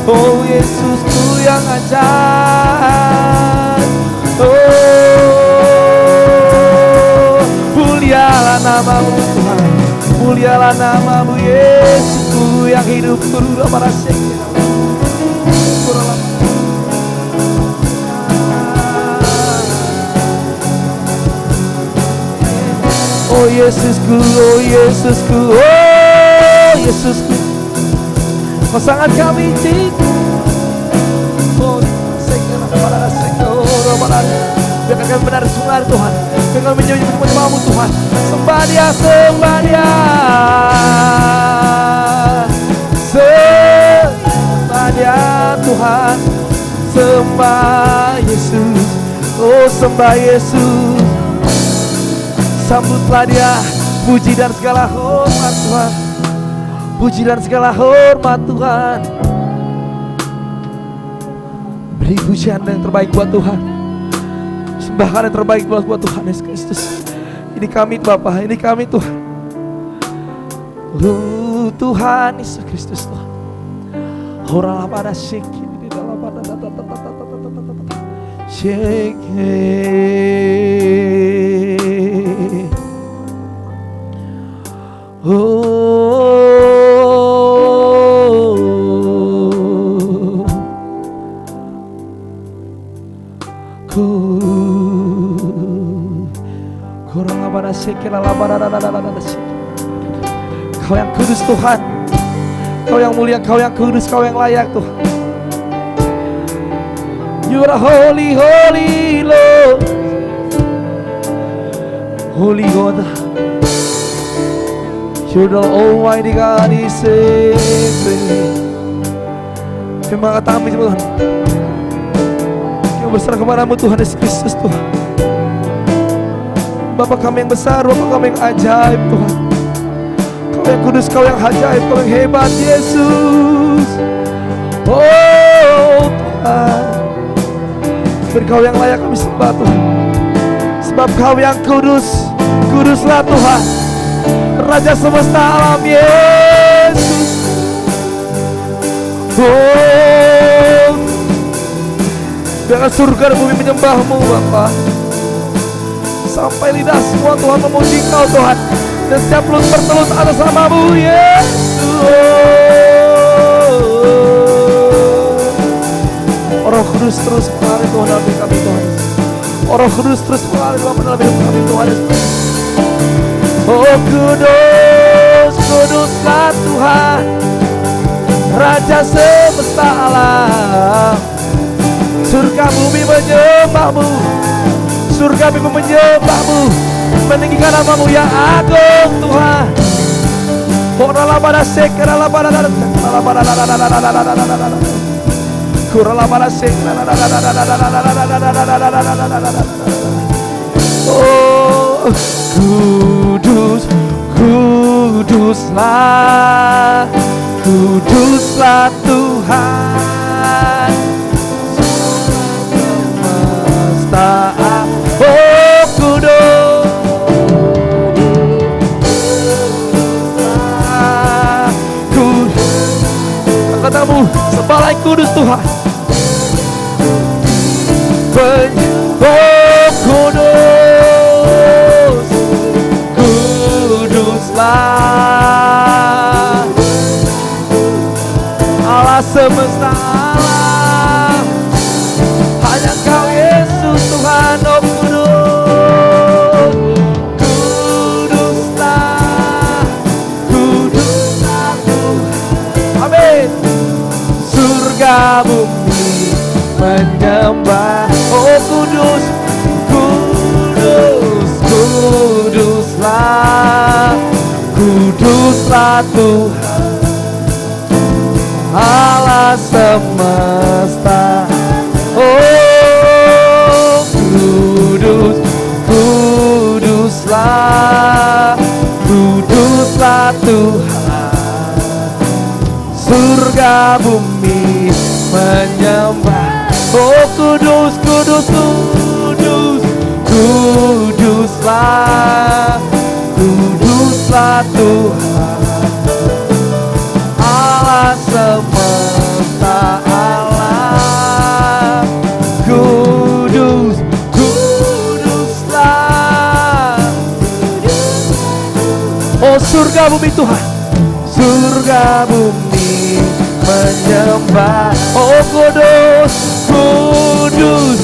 Oh Yesusku yang ajaib. Oh mulialah namamu Tuhan, mulialah namamu Yesusku yang hidup. Oh Yesusku, oh Yesusku, oh Yesusku, Kau sangat kami cinta. Oh biarkan kami benar sungai Tuhan, biarkan kami menjadi penyembah-Mu Tuhan. Sembah Dia, sembah Dia, sembah Dia Tuhan, sembah Yesus. Oh sembah Yesus, sambutlah Dia. Puji dan segala hormat Tuhan, puji dan segala hormat Tuhan. Beri pujian yang terbaik buat Tuhan, sembahkan yang terbaik buat Tuhan Yesus Kristus. Ini kami Bapa, ini kami Tuhan. Tuhan Yesus Kristus Tuhan. Orang pada syekh di dalam pada syekh. Kau yang kudus Tuhan, Kau yang mulia, Kau yang kudus, Kau yang layak Tuhan. You are holy, holy Lord, holy God. You're the Almighty God, is terima kasih kami Tuhan. Kami berserah kepadamu Tuhan Yesus Kristus Tuhan. Bapa kami yang besar, Bapa kami yang ajaib Tuhan. Kau yang kudus, Kau yang ajaib, Kau yang hebat Yesus. Oh Tuhan, beri Kau yang layak kami sembah Tuhan. Sebab Kau yang kudus, kuduslah Tuhan, Raja semesta alam Yesus. Oh, biarkan surga dan bumi menyembah-Mu Bapa. Sampai lidah semua Tuhan memuji Kau Tuhan, dan setiap mulut bertelut atas nama-Mu Yesus. Roh Kudus terus mengalir Tuhan dalam hidup kami Tuhan. Roh Kudus terus mengalir dalam hidup kami Tuhan. Oh kudus, kuduslah Tuhan, Raja semesta alam. Surga bumi menyembahmu, surga bumi menyembahmu, meninggikan namamu yang agung Tuhan. Oh, kudus, kuduslah, kuduslah Tuhan semesta. Oh, kudus, kudus, katamu sembahlah kudus Tuhan. Oh, kudus, kuduslah Allah semesta alam, hanya Kau Yesus Tuhan. Oh, kudus, kuduslah, kuduslah Tuhan. Amin. Surga bumi menyembah. Oh, kudus, kudus, kuduslah, kuduslah Tuhan Allah semesta. Oh, kudus, kuduslah, kuduslah Tuhan. Surga bumi menyembah. Oh, kudus, kudus, kudus, kuduslah, kuduslah Tuhan Allah semesta alam. Kudus, kuduslah. Oh, surga bumi Tuhan, surga bumi menyembah. Oh, kudus, kudus,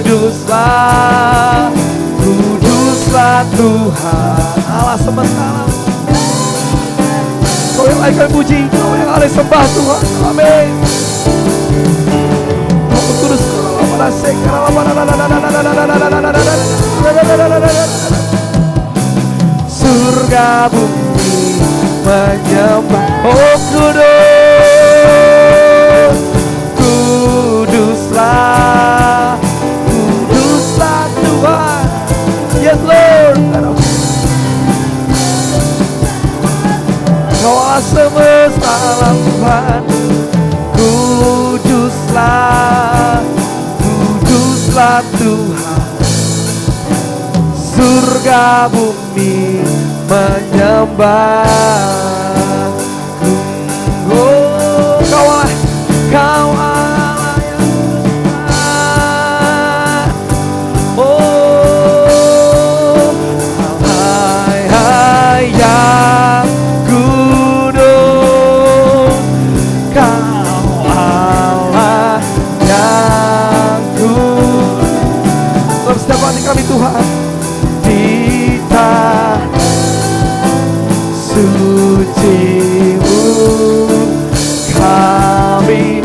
kuduslah, kuduslah Tuhan Allah semesta alam. Kau yang layak puji, Kau yang layak sembah Tuhan. Amin. Kau kudus, surga bumi menyembah. Oh, kudus, kuduslah, kuduslah Tuhan. Yes Lord. Kau Allah semesta alam Tuhan. Kuduslah, kuduslah Tuhan. Surga bumi menyembah. Oh, Kau Allah, Kau Allah yang besar. Oh, Allah yang kudus. Kau Allah yang kudus. Dalam setiap hati kami Tuhan, suci-Mu kami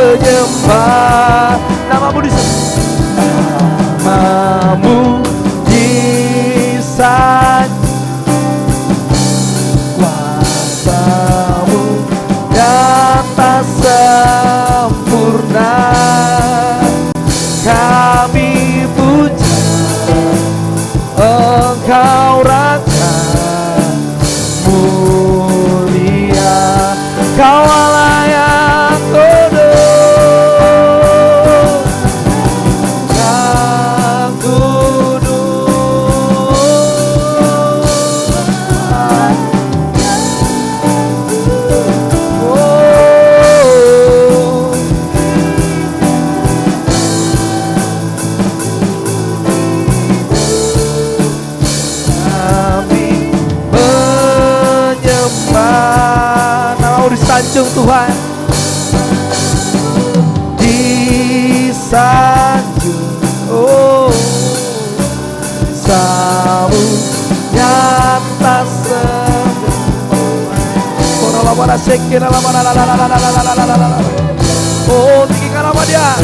menyembah. Namamu disanjung, namamu disanjung, kuasa-Mu nyata sempurna. Kami puja Engkau Raja mulia. Kau Allah yang kudus, yang kudus. Oh, kami menyembah. Namamu disanjung Tuhan, disanjung. Oh, Samu nyata sempurna. Oh, tinggi nama Dia.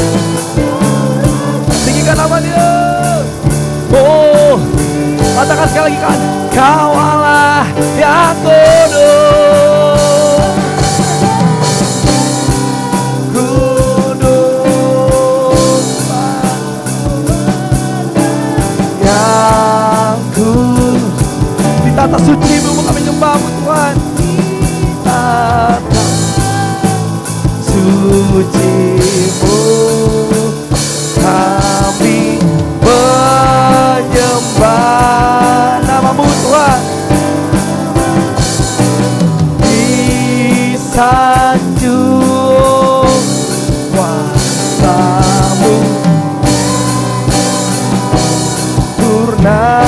Tinggikan nama Dia. Oh, katakan sekali lagi kan, Kau Allah yang kudus. Kudus yang kudus. Di tata suci-Mu kami nyembah-Mu Tuhan. Tata suci-Mu kami menyembah nama-Mu Tuhan. Disanjung kuasa-Mu purna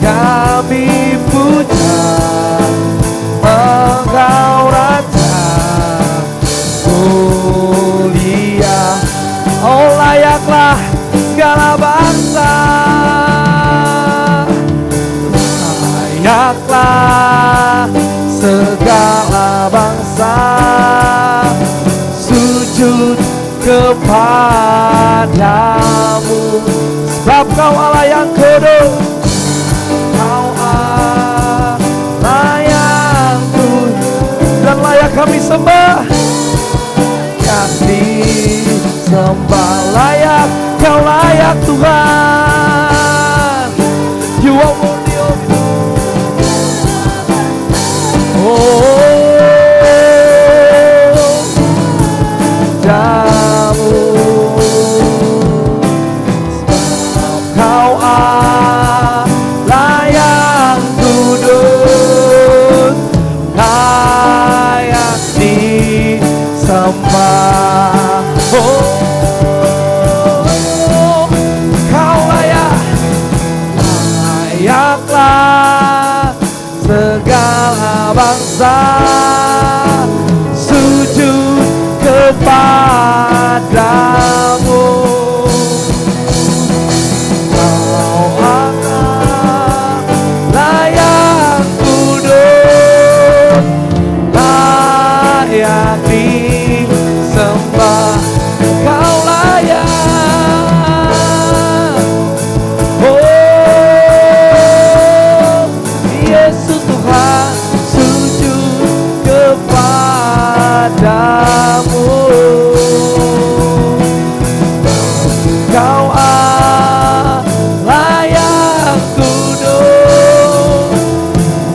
kami puja Engkau Raja mulia. Oh layaklah segala bangsa, layaklah segala bangsa sujud kepadamu, sebab Kau Allah yang kudus. Kau Allah yang kudus dan layak kami sembah. Yang disembah layak, Kau layak Tuhan. You are worthy of it. Damu sebab Kau Allah yang kudus, layak disembah. Kau layak, layaklah segala bangsa sujud kepadamu. Kau Allah layak kudus, layak disembah. Kau layak, oh Yesus Tuhan, sujud kepadamu. Kau Allah yang kudus,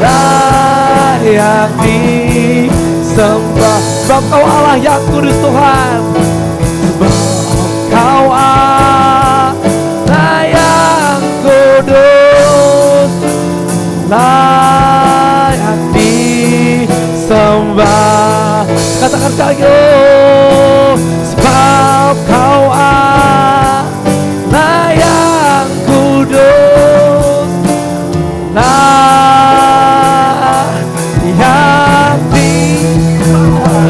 layak disembah. Sebab Kau Allah yang kudus Tuhan, sebab Kau Allah yang kudus, layak disembah. Katakan sekali lagi, oh, sebab Kau Allah yang kudus, layak disembah.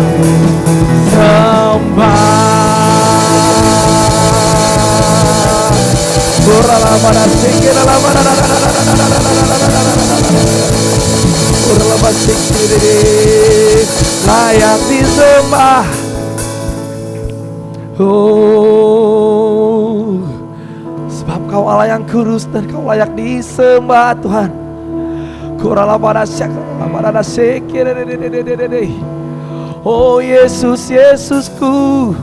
Layak disembah. Oh, sebab Kau Allah yang kudus dan Kau layak disembah Tuhan. Oh Yesus, Yesusku.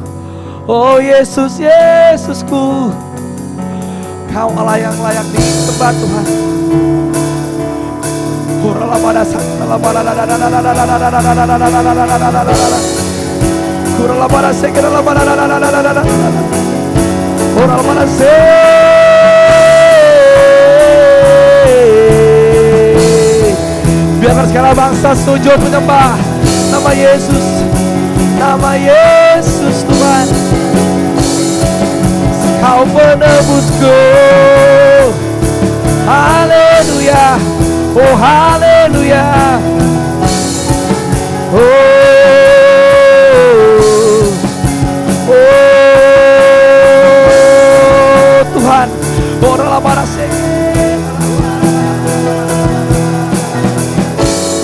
Oh Yesus, Yesusku. Kau Allah yang layak disembah Tuhan. Biarkan segala bangsa sujud menyembah nama Yesus. Nama Yesus Tuhan. Kau penebusku. Haleluya. Oh haleluya. Oh Tuhan.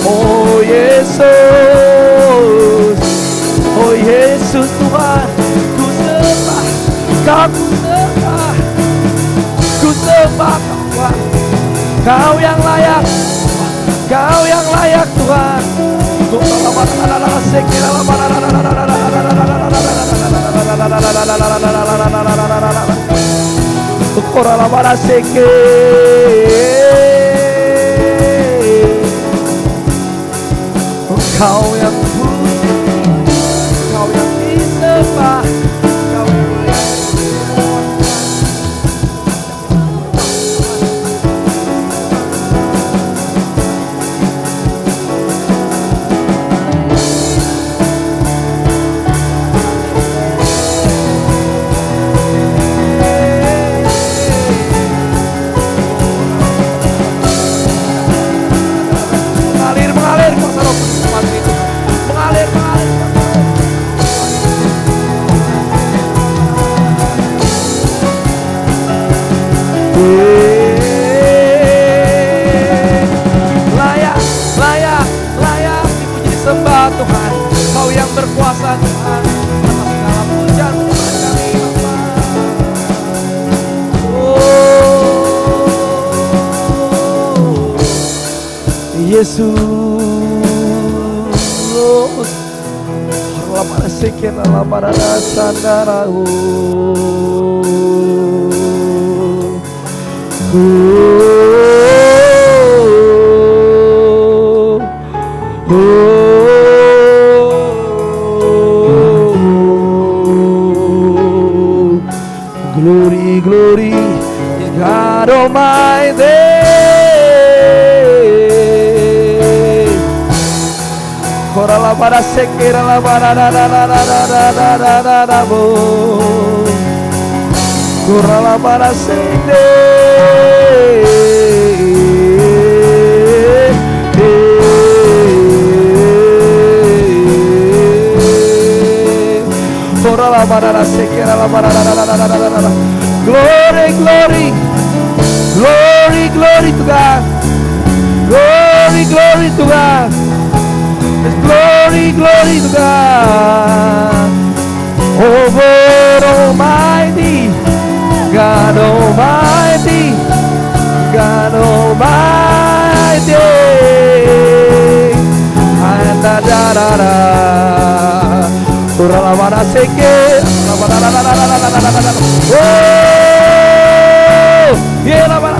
Oh Yesus. Oh Yesus Tuhan. Kau ku sembah Tuhan. Kau yang layak, Kau yang layak Tuhan. Kau yang puji, Kau yang disembah, Kau yang layak. Mengalir kuasa Roh Kudus kemana itu. Mengalir. Layak dipuji disembah Tuhan. Kau yang berkuasa Tuhan. Atas segala pujian Tuhan kami Bapa. Yesus. Para sekira la para sandara glory God Almighty. Korala para sekira la para korala para sekira korala para sekira la para glory to God. Glory to God. Glory to God. Over Almighty, God Almighty, God Almighty. And da da da da. Ura la bara seke, la bara la la la la la la la. Oh, yeah la bara.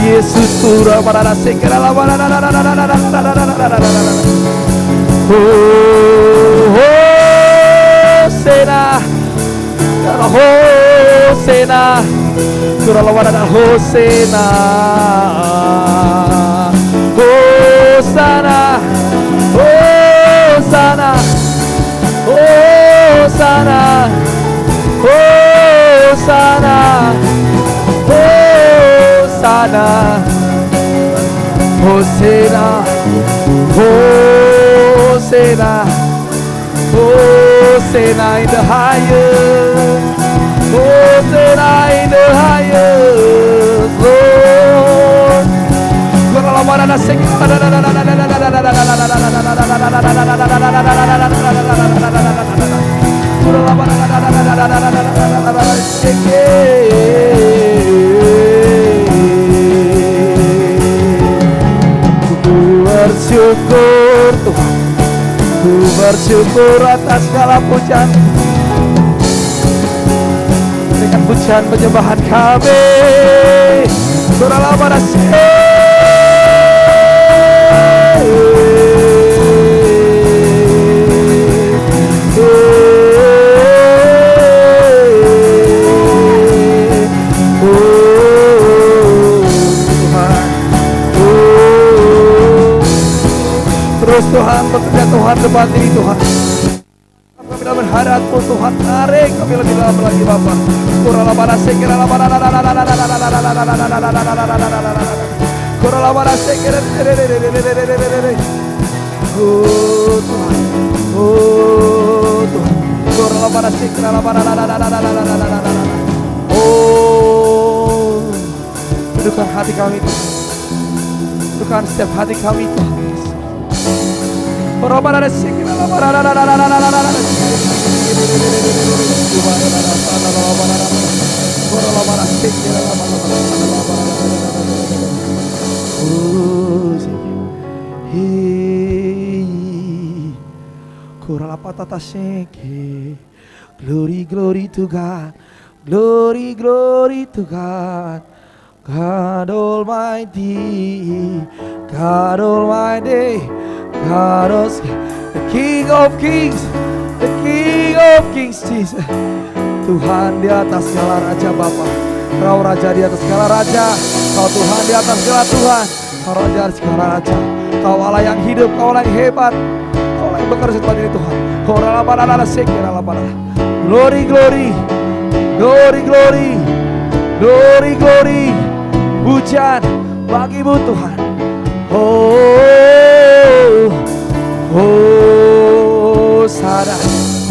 Yesus pura para sekera la para Hosena Hosena pura la para Hosena Hosana Hosana Hosana Hosana Hosana Hosena Hosena Hosena in the highest, Hosena in the highest, Lord. Kalau mana sek bersyukur Tuhan, ku bersyukur atas segala pujian, dengan pujian penyembahan kami, surala pada terus Tuhan, bekerja Tuhan, depan diri Tuhan. Kami dalam berharapmu Tuhan, tarik kami lebih dalam lagi Bapa. Kurala para sekira la para kurala para sekira oh Tuhan, kurala Oh, teduhkan hati kami Tuhan. Teduhkan setiap hati kami Tuhan. Glory, glory to God. Glory, glory to God. God Almighty, God Almighty, God is the King of Kings, the King of Kings, Jesus. Tuhan di atas segala raja Bapa, Kau Raja di atas segala raja, Kau Tuhan di atas segala Tuhan, Kau Raja di atas segala raja, Kau Allah yang hidup, Kau Allah yang hebat, Kau Allah yang bekerja tempat ini Tuhan. Glory, glory, glory, glory, glory, glory. Pujian bagimu Tuhan. Oh, Hosana,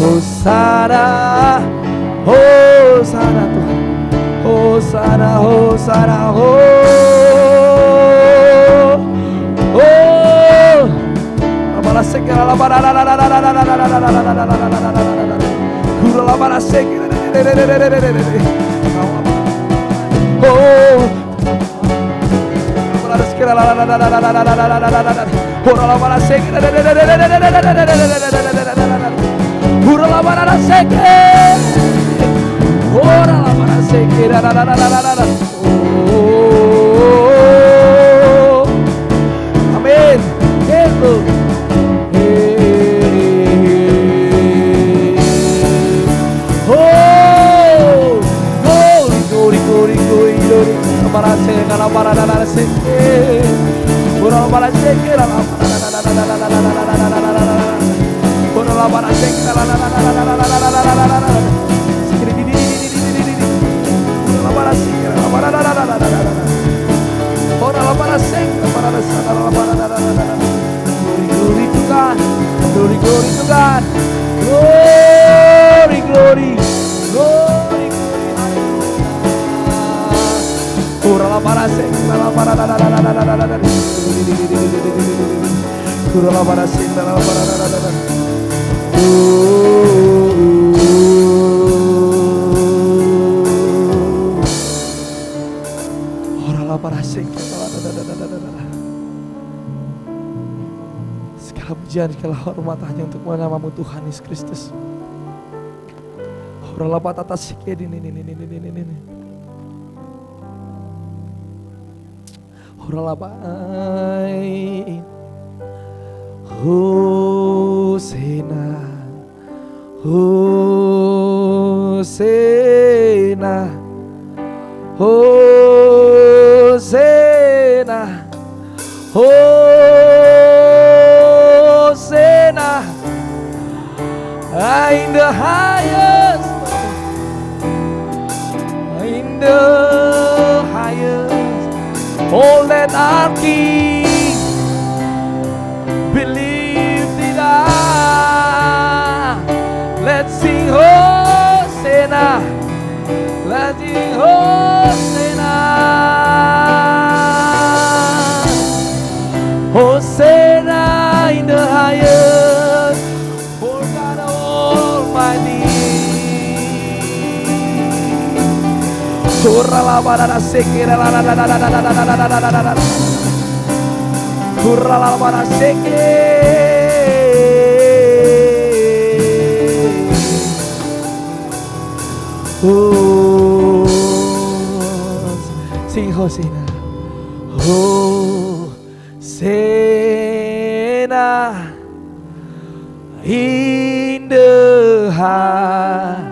Hosana, Hosana Tuhan. Hosana, Hosana, amin. Itu. Glory to God, glory, glory to God, glory, glory, glory, segala pujian, segala hormat hanya untuk nama-Mu Tuhan Yesus Kristus. Hosena, Hosena, Hosena, Hosena, in the highest, in the highest, all that our King believed in us. Let's sing Hosanna, let's sing Hosanna, Hosanna in the highest, for God Almighty. Kurala sekira la la la la la la la la la la la. Kurala sekira. Oh, sing Hosanna, Hosanna in the highest.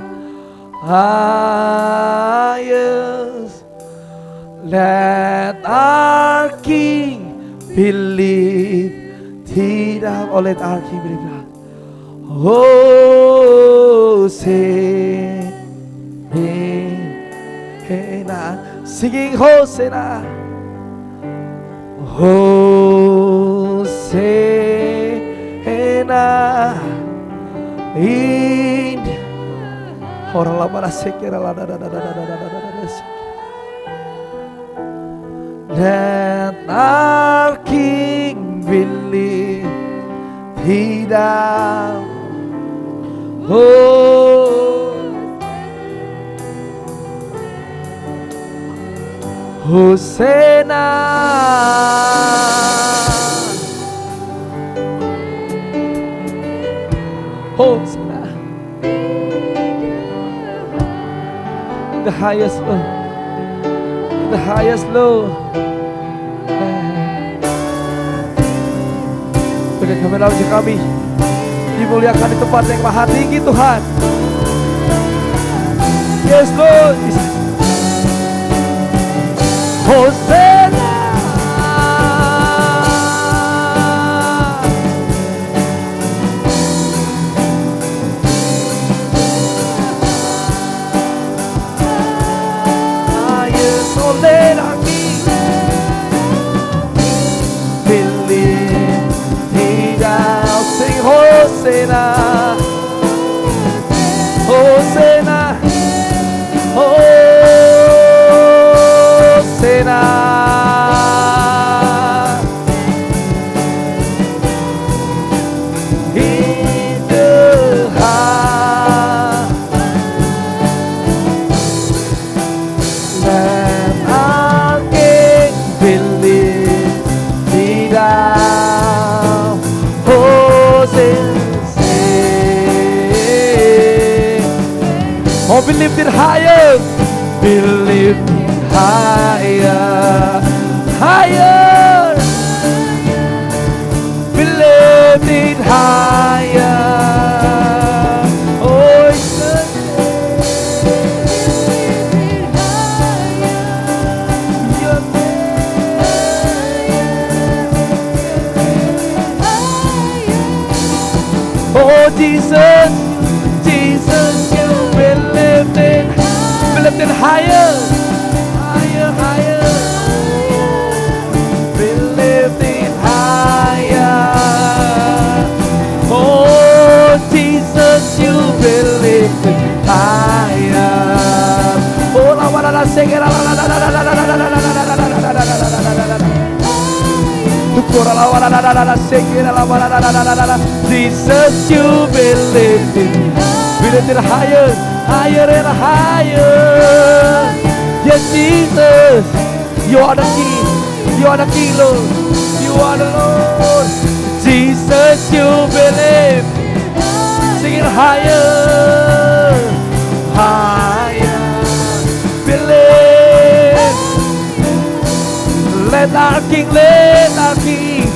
Let our King believe. Tidak oleh our King believe. Hosanna, singing Hosanna, Hosanna in Orang lama sekira la. Let our King believe He down. Oh, Hosanna. Hosanna. The highest Lord. The highest Lord. Berikan kami wajah kami dimuliakan di tempat yang maha tinggi Tuhan. Yes Lord. Hosanna. Let our King believe He down. Sing Hosanna, Hosanna, Hosanna. In the high. Let our King believe He down. Hosanna. Oh, be lifted higher. Be lifted higher. Higher. Be lifted higher. Oh, oh Jesus, Jesus, you will lift it higher, higher, higher. Be lifted higher. Oh Jesus, you will lift it higher. Oh la la la sing it la la la la la la la la la Jesus, you be lifted higher, higher and higher. Yes, Jesus, you are the King, you are the King, Lord, you are the Lord. Jesus, you be lifted, sing it higher, higher, be lifted. Let our King, let our King,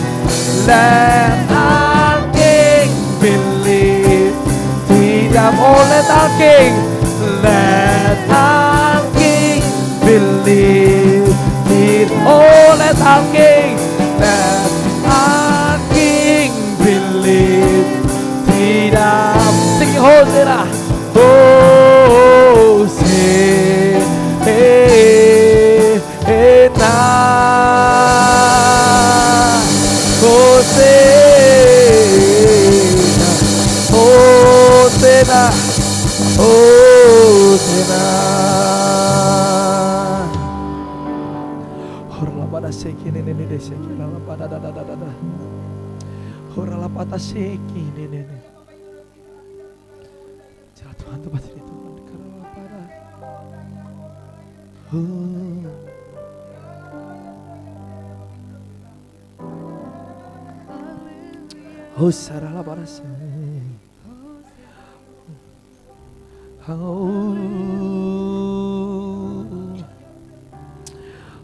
let our King believe. Oh, let our King, let our King believe. Oh, let our King, let our King believe. Sing Hosanna, Hosanna, Hosanna. Horla pada seki ini seki la pada da. Horla pada seki ini. Jangan Tuhan tempat ini Tuhan karena pada. Hosanna la pada seki. Holy,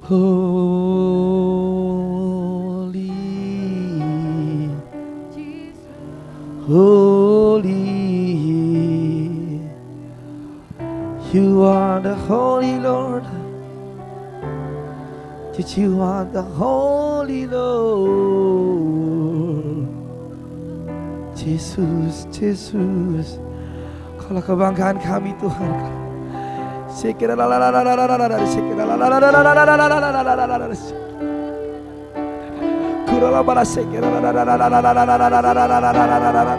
holy, you are the Holy Lord. You are the Holy Lord. Jesus, Jesus. Kalau kebanggaan kami Tuhan. Sekira la la la la la la la la sekira la la la la la la la la la la. Kurala bala sekira la la la la la la la la la la la la la la.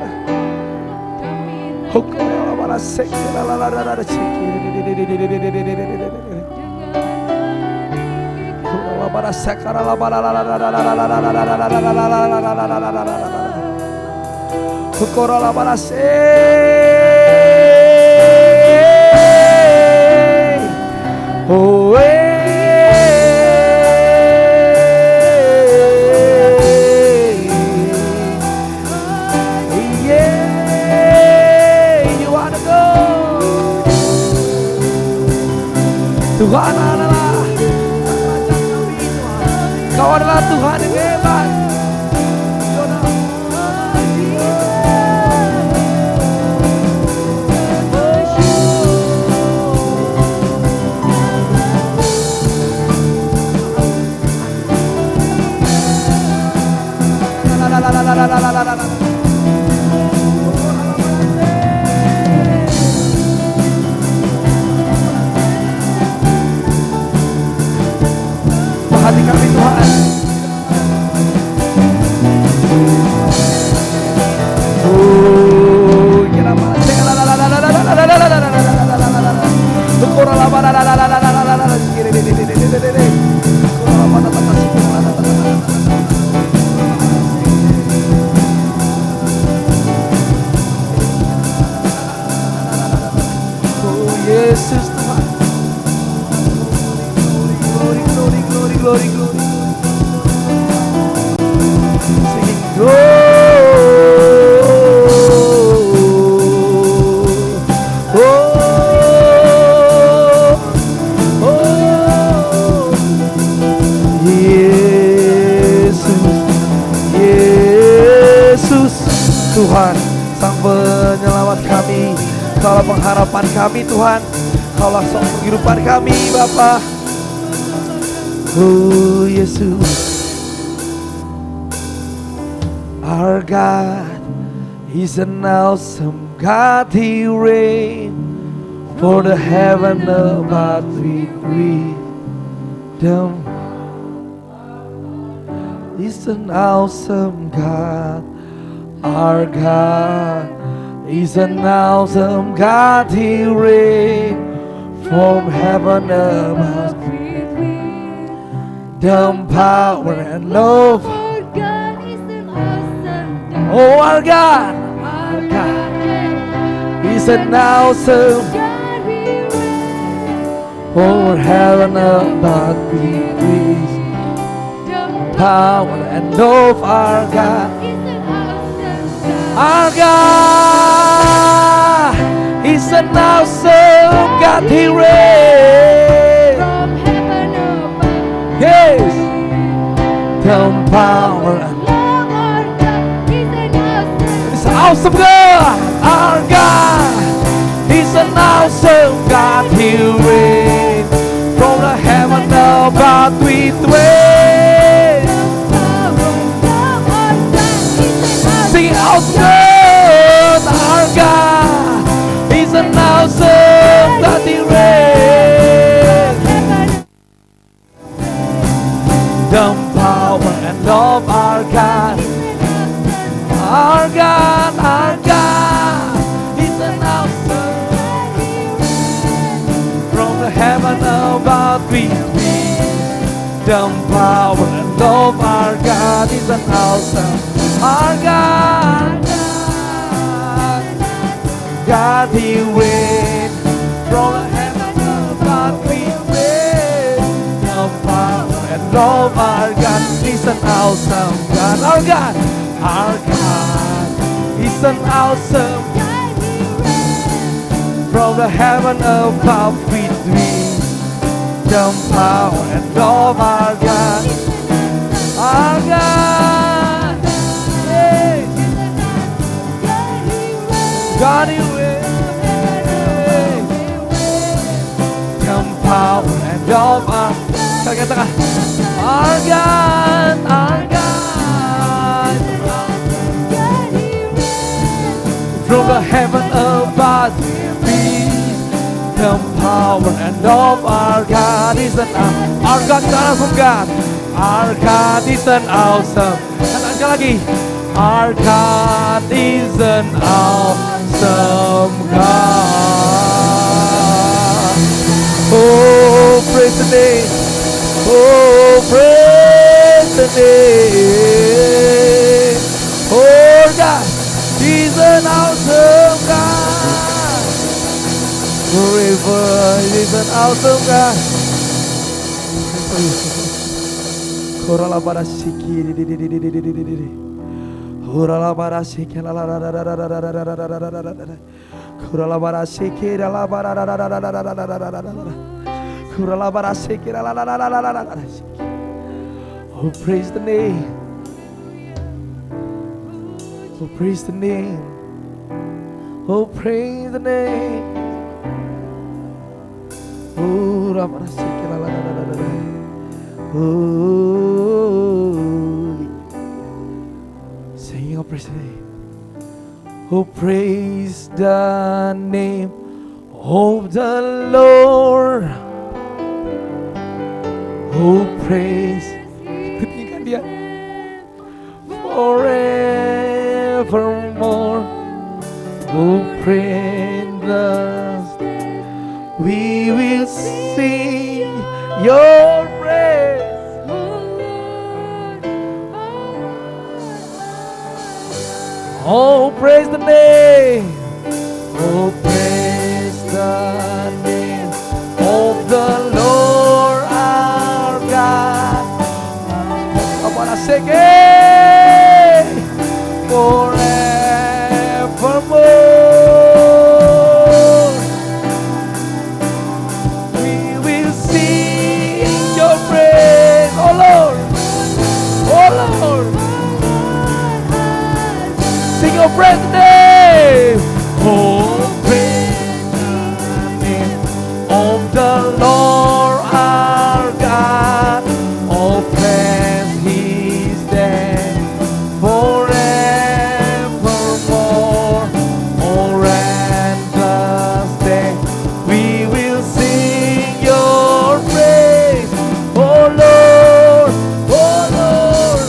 Hokala bala Tuhan adalah Kau adalah Tuhan yang hebat. Hati kami Tuhan. Yesus Tuhan. Glory, glory, glory, glory, glory. Singing glory. Tuhan, Sang Penyelamat kami, Kaulah pengharapan kami Tuhan, Kaulah song penghidupan kami Bapa. Oh Yesus, our God is an awesome God. He reigns for the heaven above with freedom. He's an awesome God. Our God is an awesome God. He reigns from heaven above. The power and love.
Our God is an awesome God.
Oh, our God is an awesome
God, we reign.
over heaven above.
The
Power and love, our God.
is an awesome God.
Our God is an awesome God. He reigns.
From heaven above.
Yes. The power and
Lord, our God is an awesome
it's awesome God. Our God is an awesome God. He reigns from the heaven above with waves. Sing awesome God. Our God is an awesome God. He reigns. The power and love, our God. Our God is an awesome. From the heaven above we the power and love, our God is an awesome. Our God, He reigns from the heaven above we the power and love, our God is an awesome God. Our God is an awesome. From the heaven above we the power and love, our God. Our God, yeah. God, He reigns. The power and love, our katakan, our God, from the heaven above we the power and love, our God is an our God is an awesome God. Our God is an awesome. Katakan lagi, our God is an awesome God. name. Oh, praise the name. Oh God, He's an awesome God. Forever, He's an awesome God. Korala barasiki, korala barasiki, la la la la la la la la la la la la la la. Korala barasiki, la la la la la la la la la la la la. Korala barasiki, la la la la la la la la. Oh, praise the name. Oh, praise the name. Oh, praise the name. Oh, la barasiki, la la la la la la. Oh, sing, oh, praise the name. Oh, praise the name of the Lord. Oh, praise, ketinggian dia forevermore. Oh, praise the, we will sing your praise. Oh, praise the name. Oh, praise the name of the Lord our God. I want to sing it forevermore. We will sing your praise, oh Lord, oh Lord. Sing your praise today. Oh, praise the name of the Lord our God. Oh, praise His name forevermore. Oh, endless day we will sing your praise. Oh Lord, oh Lord.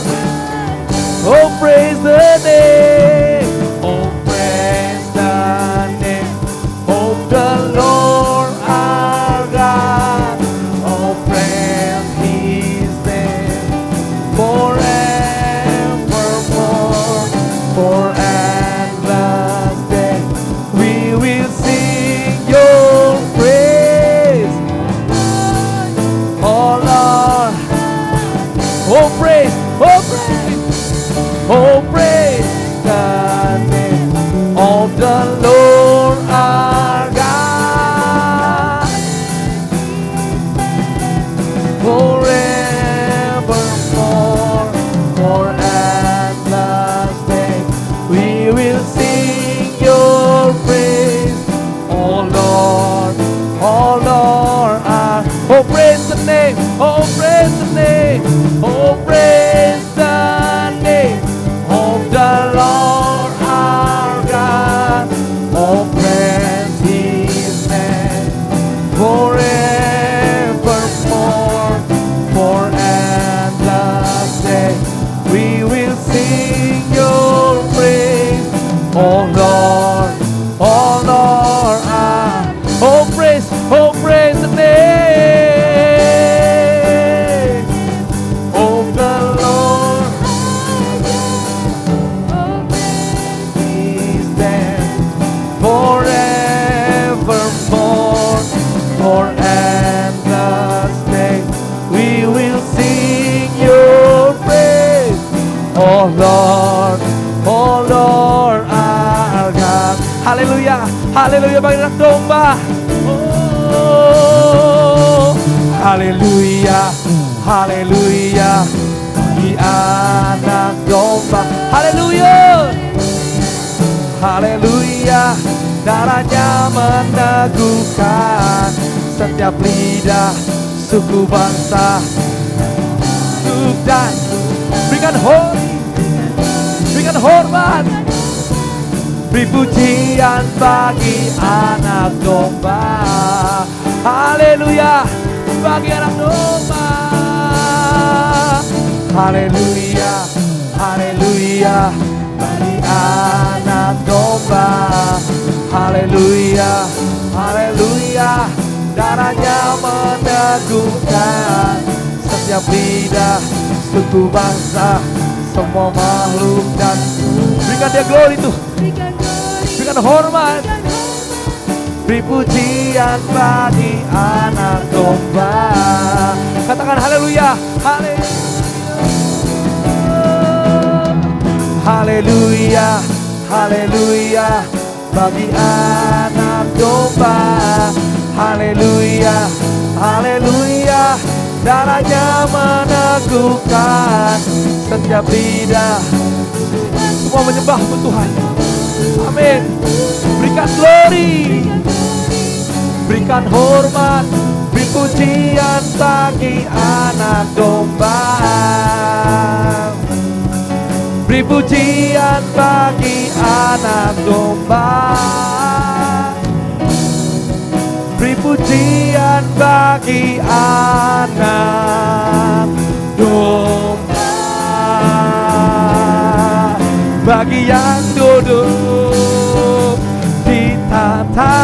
Oh, praise the name. Oh, praise the name of the Lord our God. Forevermore, for endless day, we will sing your praise. Oh Lord, our, oh praise the name, oh praise the name, oh praise the name of the Lord our God. Oh, praise His name forevermore, for endless day we will sing your praise. Oh Lord, our, oh praise the name of the Lord. Forevermore, for endless day we will sing your praise. Oh Lord, our God. Haleluya, haleluya bagi anak domba. Oh, haleluya, haleluya bagi anak domba. Haleluya, haleluya. Darahnya meneguhkan setiap lidah, suku, bangsa, dan berikan hormat, beri pujian bagi anak domba. Haleluya bagi anak domba. Haleluya, haleluya bagi anak domba. Haleluya, haleluya darahnya meneguhkan setiap lidah, suku bangsa, semua makhluk dan berikan dia glory tuh,
Berikan glory,
berikan hormat,
berikan hormat.
beri pujian bagi anak domba. Katakan haleluya, haleluya, haleluya, haleluya bagi anak domba. Haleluya, haleluya, darahnya meneguhkan setiap lidah, semua menyembah-Mu Tuhan. Amin. Berikan glory, berikan hormat, beri pujian bagi anak domba. Beri pujian bagi anak domba. Beri pujian bagi anak domba. Bagi yang duduk di tata.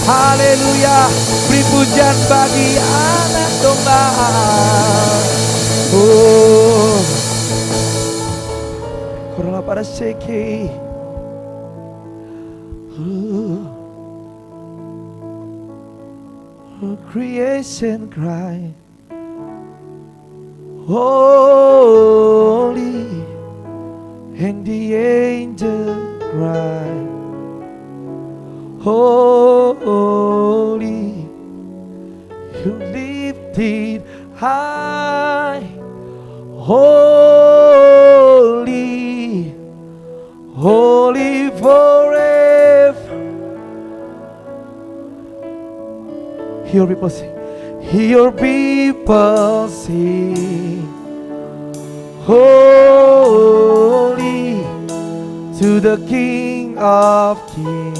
Haleluya, beri pujian bagi anak domba. Korala para seke. Creation cry, holy, and the angel cry, holy, you lifted high, holy, holy forever. Hear people sing, hear people sing, holy to the King of Kings.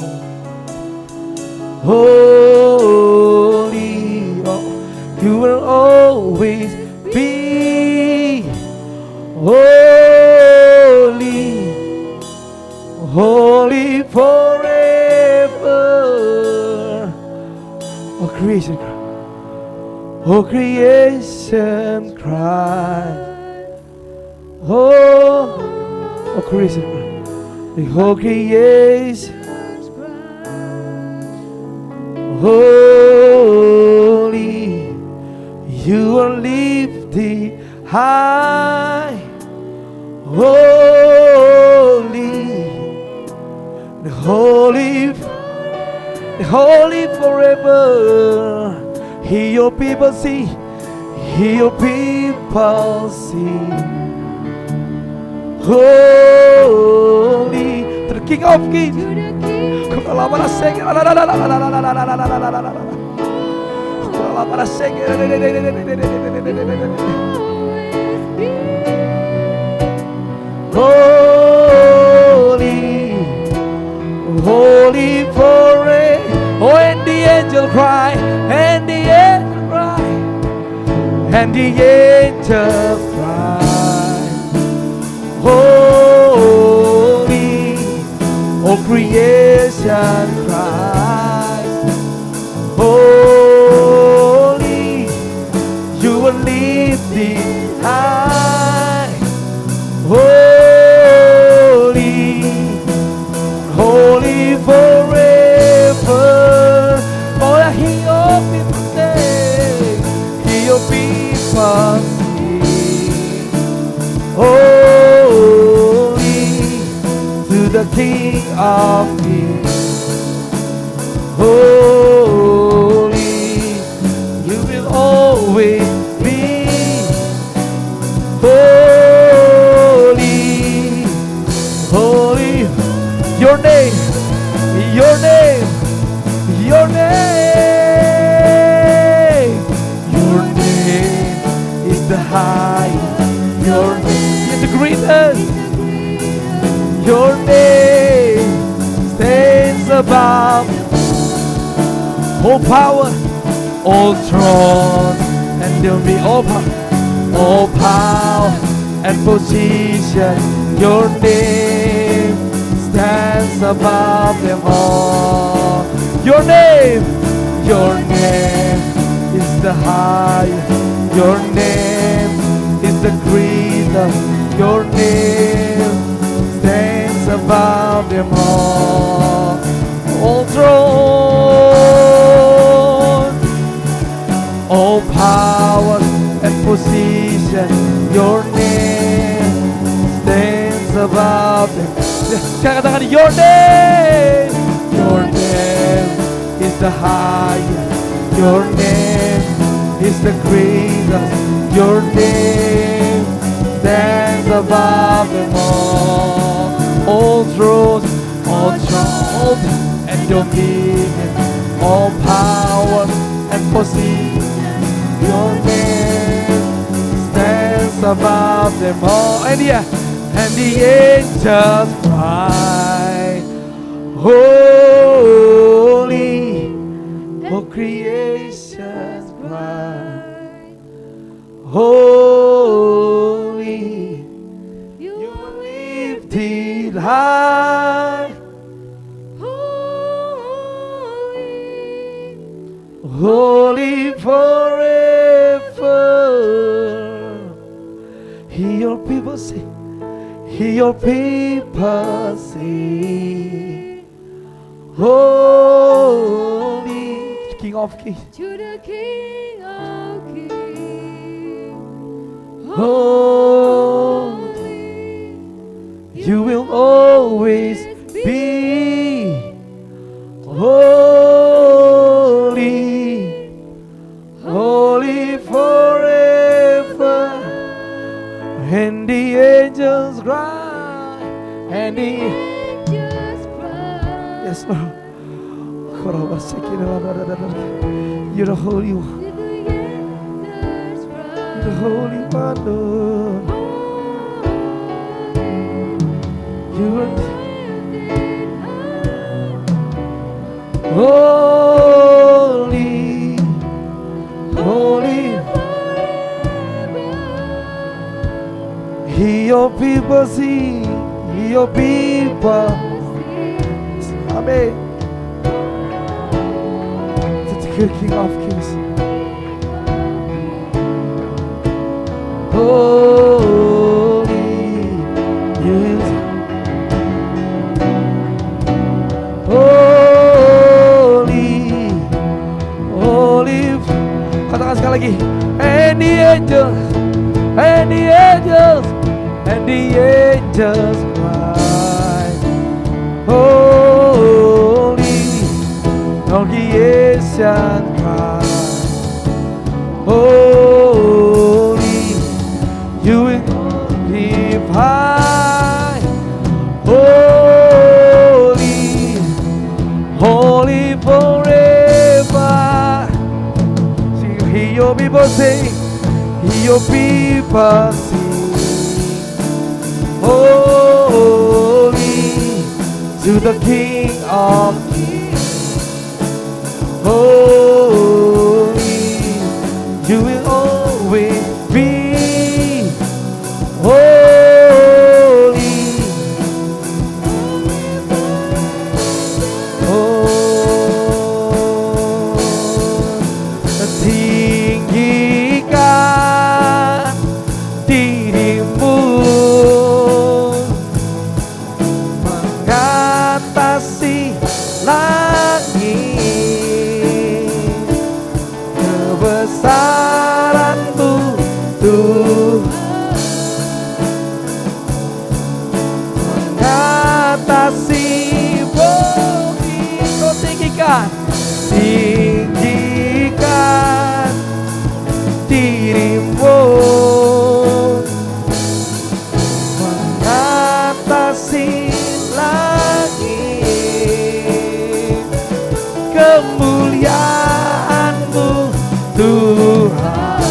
Holy, oh, you will always be holy, holy forever. Oh creation cry, oh creation cry, oh creation cry, the whole creation. Holy, you are lifted high. Holy, the holy forever. Hear your people sing, hear your people sing. Holy, to the King of Kings.
To the King,
Para sing, para sing. Holy, holy forever. Oh, and the angel cry, and the angel cry, and the angel cry. Holy, oh creation cries, holy, you are lifted high, holy, holy forever. Oh, I hear your people sing, hear your people sing, holy to the King of Kings. Holy, you will always be holy, holy. Your name, your name, your name, your name is the highest. Your name is the greatest. Your name stands above all power, all throne, and there'll be all power and position. Your name above them all. Your name is the highest. Your name is the greatest. Your name stands above them all. All throne, all power and position. Your name stands above them. Katakan your name is the highest. Your name is the greatest. Your name stands above them all. All thrones and dominion, all power and position. Your name stands above them all. And yeah, and the angels cry, holy, all creation's cry, holy, you are lifted high, holy forever. Hear your people sing. Hear your people sing. Holy, King of Kings.
To the King of Kings.
Holy, you will always be holy, holy forever. And the angels cry, and the
Angels cry.
yes, Lord. You're the Holy One.
To the angels cry.
You're the Holy One, Lord. You are holy, holy. Hear your people sing. Hear your people. Amen. To the King of Kings. Holy, yes. Holy, holy. Katakan sekali lagi. And the angels, and the angels, and the angels cry, holy, all creation cry, holy, you will live high, holy, holy forever. See, hear your people sing, hear your people sing. Holy to the King of Kings. Holy, you will always be holy. Tinggikan dirimu mengatasi langit, kebesaran-Mu Tuhan, mengatasi bumi. Kau tinggikan dirimu mengatasi langit, kemuliaan-Mu Tuhan,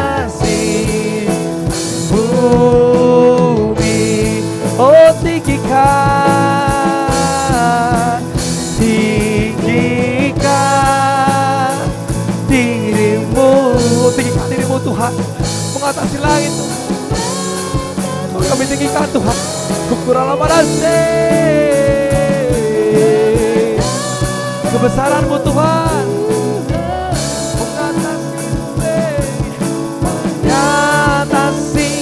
mengatasi bumi. Oh, tinggikan dirimu, tinggikan dirimu Tuhan, mengatasi langit Tuhan. Kami tinggikan Tuhan. Kukuralamanase. Kebesaran-Mu Tuhan mengatasi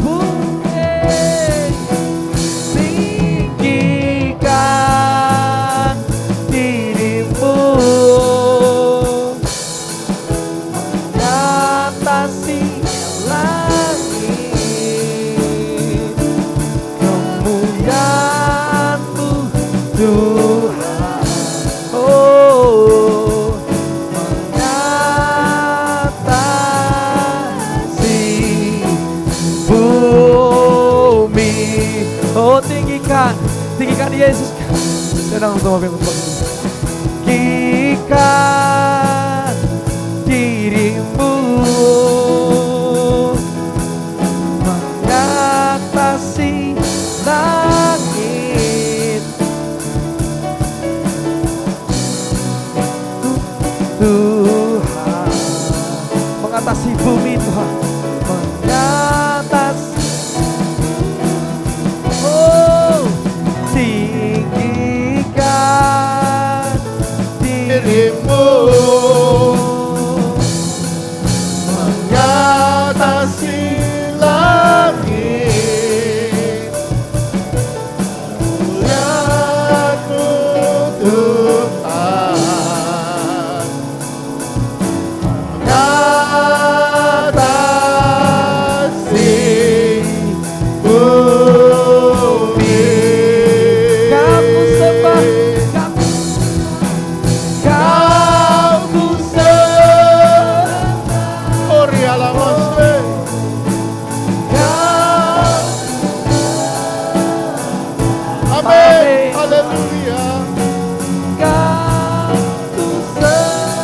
bumi, tinggikan diri-Mu, mengatasi langit, kemuliaan-Mu Tuhan. Tinggikan Yesus. Senang untuk tinggikan diri-Mu, mengatasi langit, Tuhan, mengatasi bumi Tuhan, mengatasi tinggikan diri-Mu,
mengatasi langit, kemuliaan-Mu Tuhan, mengatasi bumi.
Kau sembah,
Amin. Haleluya.
Kau ku sembah.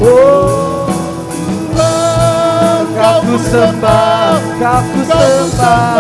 Oh Tuhan, Kau ku sembah, Kau ku sembah.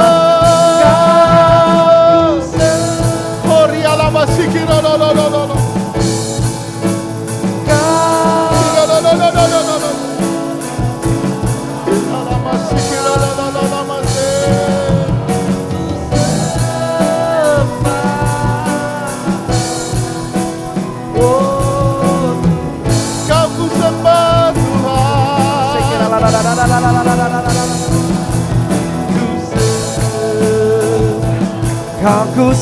Kau ku sembah, oh Kau ku sembah, Kau ku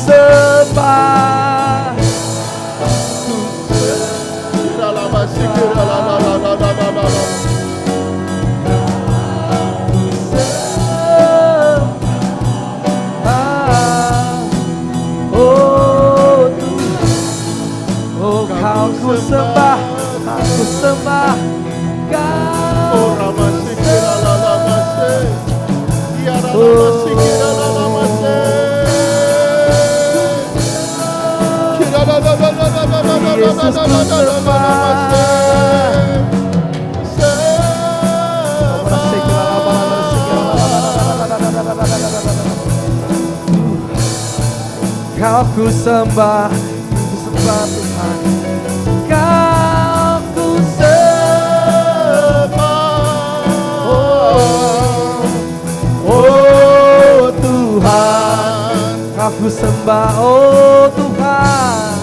sembah, Yesus ku sembah. Kau ku sembah, ku sembah Tuhan. Kau ku sembah, oh Tuhan. Kau ku sembah, oh Tuhan.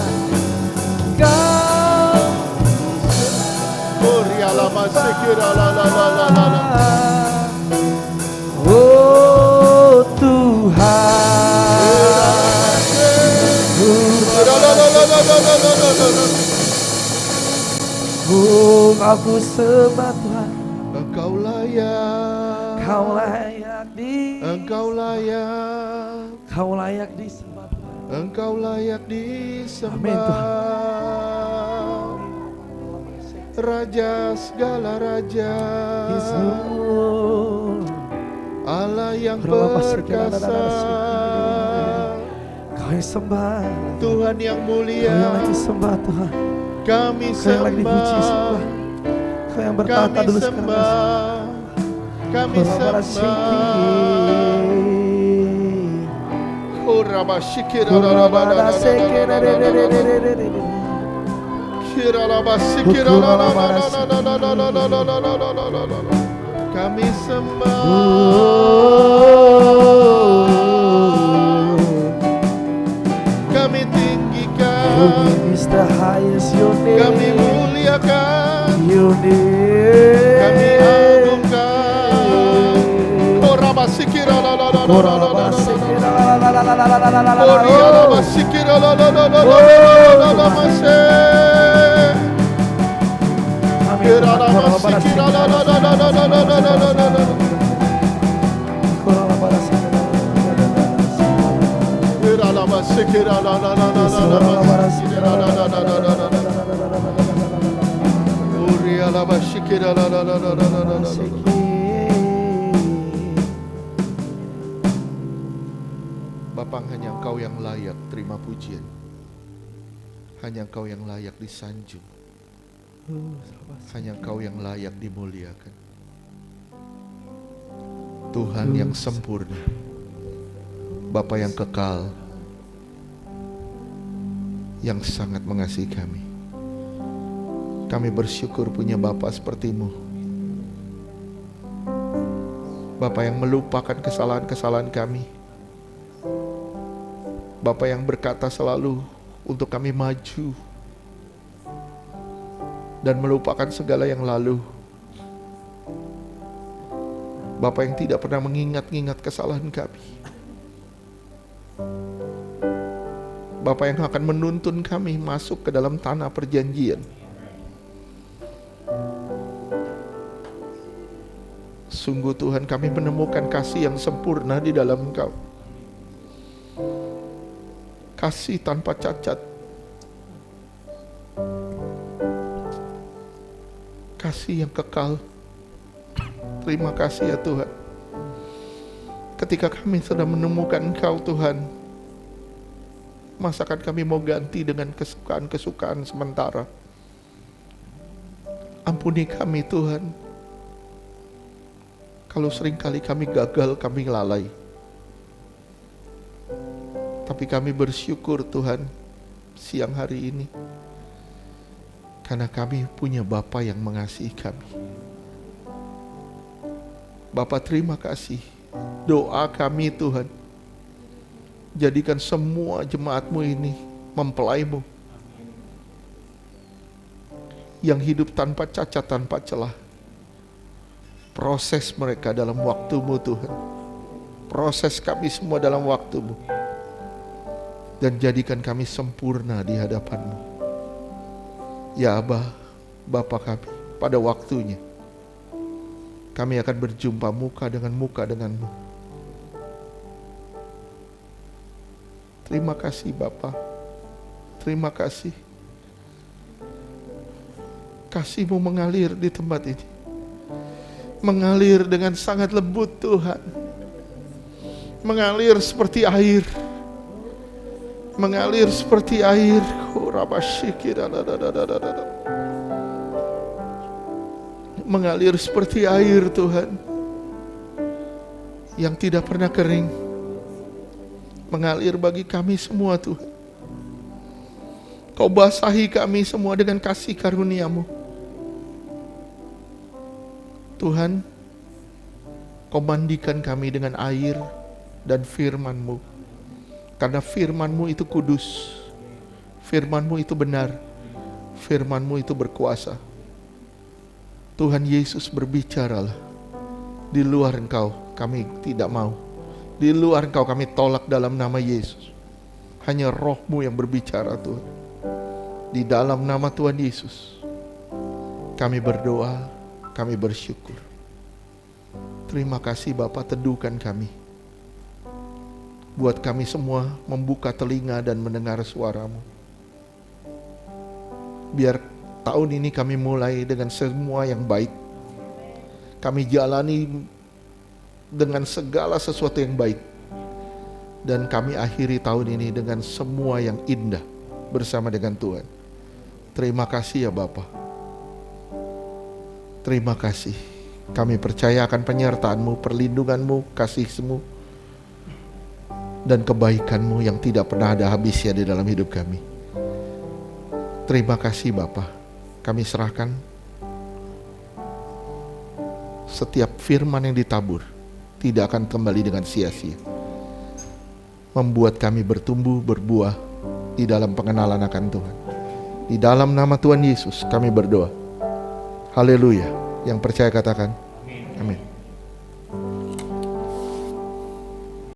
Oh Tuhan, oh aku sembah Tuhan.
Engkau layak,
Kau layak disembah,
Engkau layak,
Kau layak disembah Tuhan.
Engkau layak
Amin,
disembah. Raja segala raja, Allah yang perkasa,
Kau yang sembah,
Tuhan yang
Kau
mulia,
yang lagi sembah Tuhan.
kami
Kau yang lagi dipuji
sembah,
sembah. Kau yang bertata
kami
dulu sekarang.
sembah, kami sembah. Kami sembah. Kami tinggikan.
Your name is the highest. Your name.
Kami muliakan.
Your name.
Kami agungkan. Koraba sikira la la la la la la la la. Koraba sikira la la la la la la la mase. Koraba sikira la la la la la la la la la la. Koraba sikira la la la la la la. Sikira la la la la la la. Koraba sikira la la la la la la la. Bapa, hanya Engkau yang layak terima pujian. Hanya Engkau yang layak disanjung. Hanya Engkau yang layak dimuliakan. Tuhan yang sempurna, Bapa yang kekal, yang sangat mengasihi kami. Kami bersyukur punya Bapa seperti-Mu. Bapa yang melupakan kesalahan-kesalahan kami. Bapa yang berkata selalu untuk kami maju dan melupakan segala yang lalu. Bapa yang tidak pernah mengingat-ingat kesalahan kami. Bapa yang akan menuntun kami masuk ke dalam tanah perjanjian. Sungguh Tuhan, kami menemukan kasih yang sempurna di dalam Engkau. Kasih tanpa cacat. Kasih yang kekal. Terima kasih ya Tuhan. Ketika kami sudah menemukan Engkau Tuhan, masakan kami mau ganti dengan kesukaan-kesukaan sementara? Ampuni kami Tuhan, kalau seringkali kami gagal, kami lalai. Tapi kami bersyukur Tuhan siang hari ini, karena kami punya Bapa yang mengasihi kami. Bapa, terima kasih. Doa kami Tuhan, jadikan semua jemaat-Mu ini mempelai-Mu, yang hidup tanpa cacat, tanpa celah. Proses mereka dalam waktu-Mu Tuhan. Proses kami semua dalam waktu-Mu. Dan jadikan kami sempurna di hadapan-Mu. Ya Abah, Bapa kami, pada waktunya kami akan berjumpa muka dengan-Mu. Terima kasih Bapa. Terima kasih. Kasih-Mu mengalir di tempat ini. Mengalir dengan sangat lembut Tuhan. Mengalir seperti air. Mengalir seperti air. Mengalir seperti air Tuhan, yang tidak pernah kering. Mengalir bagi kami semua Tuhan. Kau basahi kami semua dengan kasih karunia-Mu. Tuhan, Kau mandikan kami dengan air dan firman-Mu. Karena firman-Mu itu kudus, firman-Mu itu benar, firman-Mu itu berkuasa. Tuhan Yesus, berbicaralah. Di luar Engkau kami tidak mau. Di luar Engkau kami tolak dalam nama Yesus. Hanya Roh-Mu yang berbicara Tuhan. Di dalam nama Tuhan Yesus kami berdoa, kami bersyukur. Terima kasih Bapa, teduhkan kami. Buat kami semua membuka telinga dan mendengar suara-Mu. Biar tahun ini kami mulai dengan semua yang baik. Kami jalani dengan segala sesuatu yang baik. Dan kami akhiri tahun ini dengan semua yang indah bersama dengan Tuhan. Terima kasih ya Bapa. Terima kasih. Kami percaya akan penyertaan-Mu, perlindungan-Mu, kasih-Mu, dan kebaikan-Mu yang tidak pernah ada habisnya di dalam hidup kami. Terima kasih Bapa. Kami serahkan setiap firman yang ditabur tidak akan kembali dengan sia-sia. Membuat kami bertumbuh, berbuah di dalam pengenalan akan Tuhan. Di dalam nama Tuhan Yesus kami berdoa. Haleluya. Yang percaya katakan amin.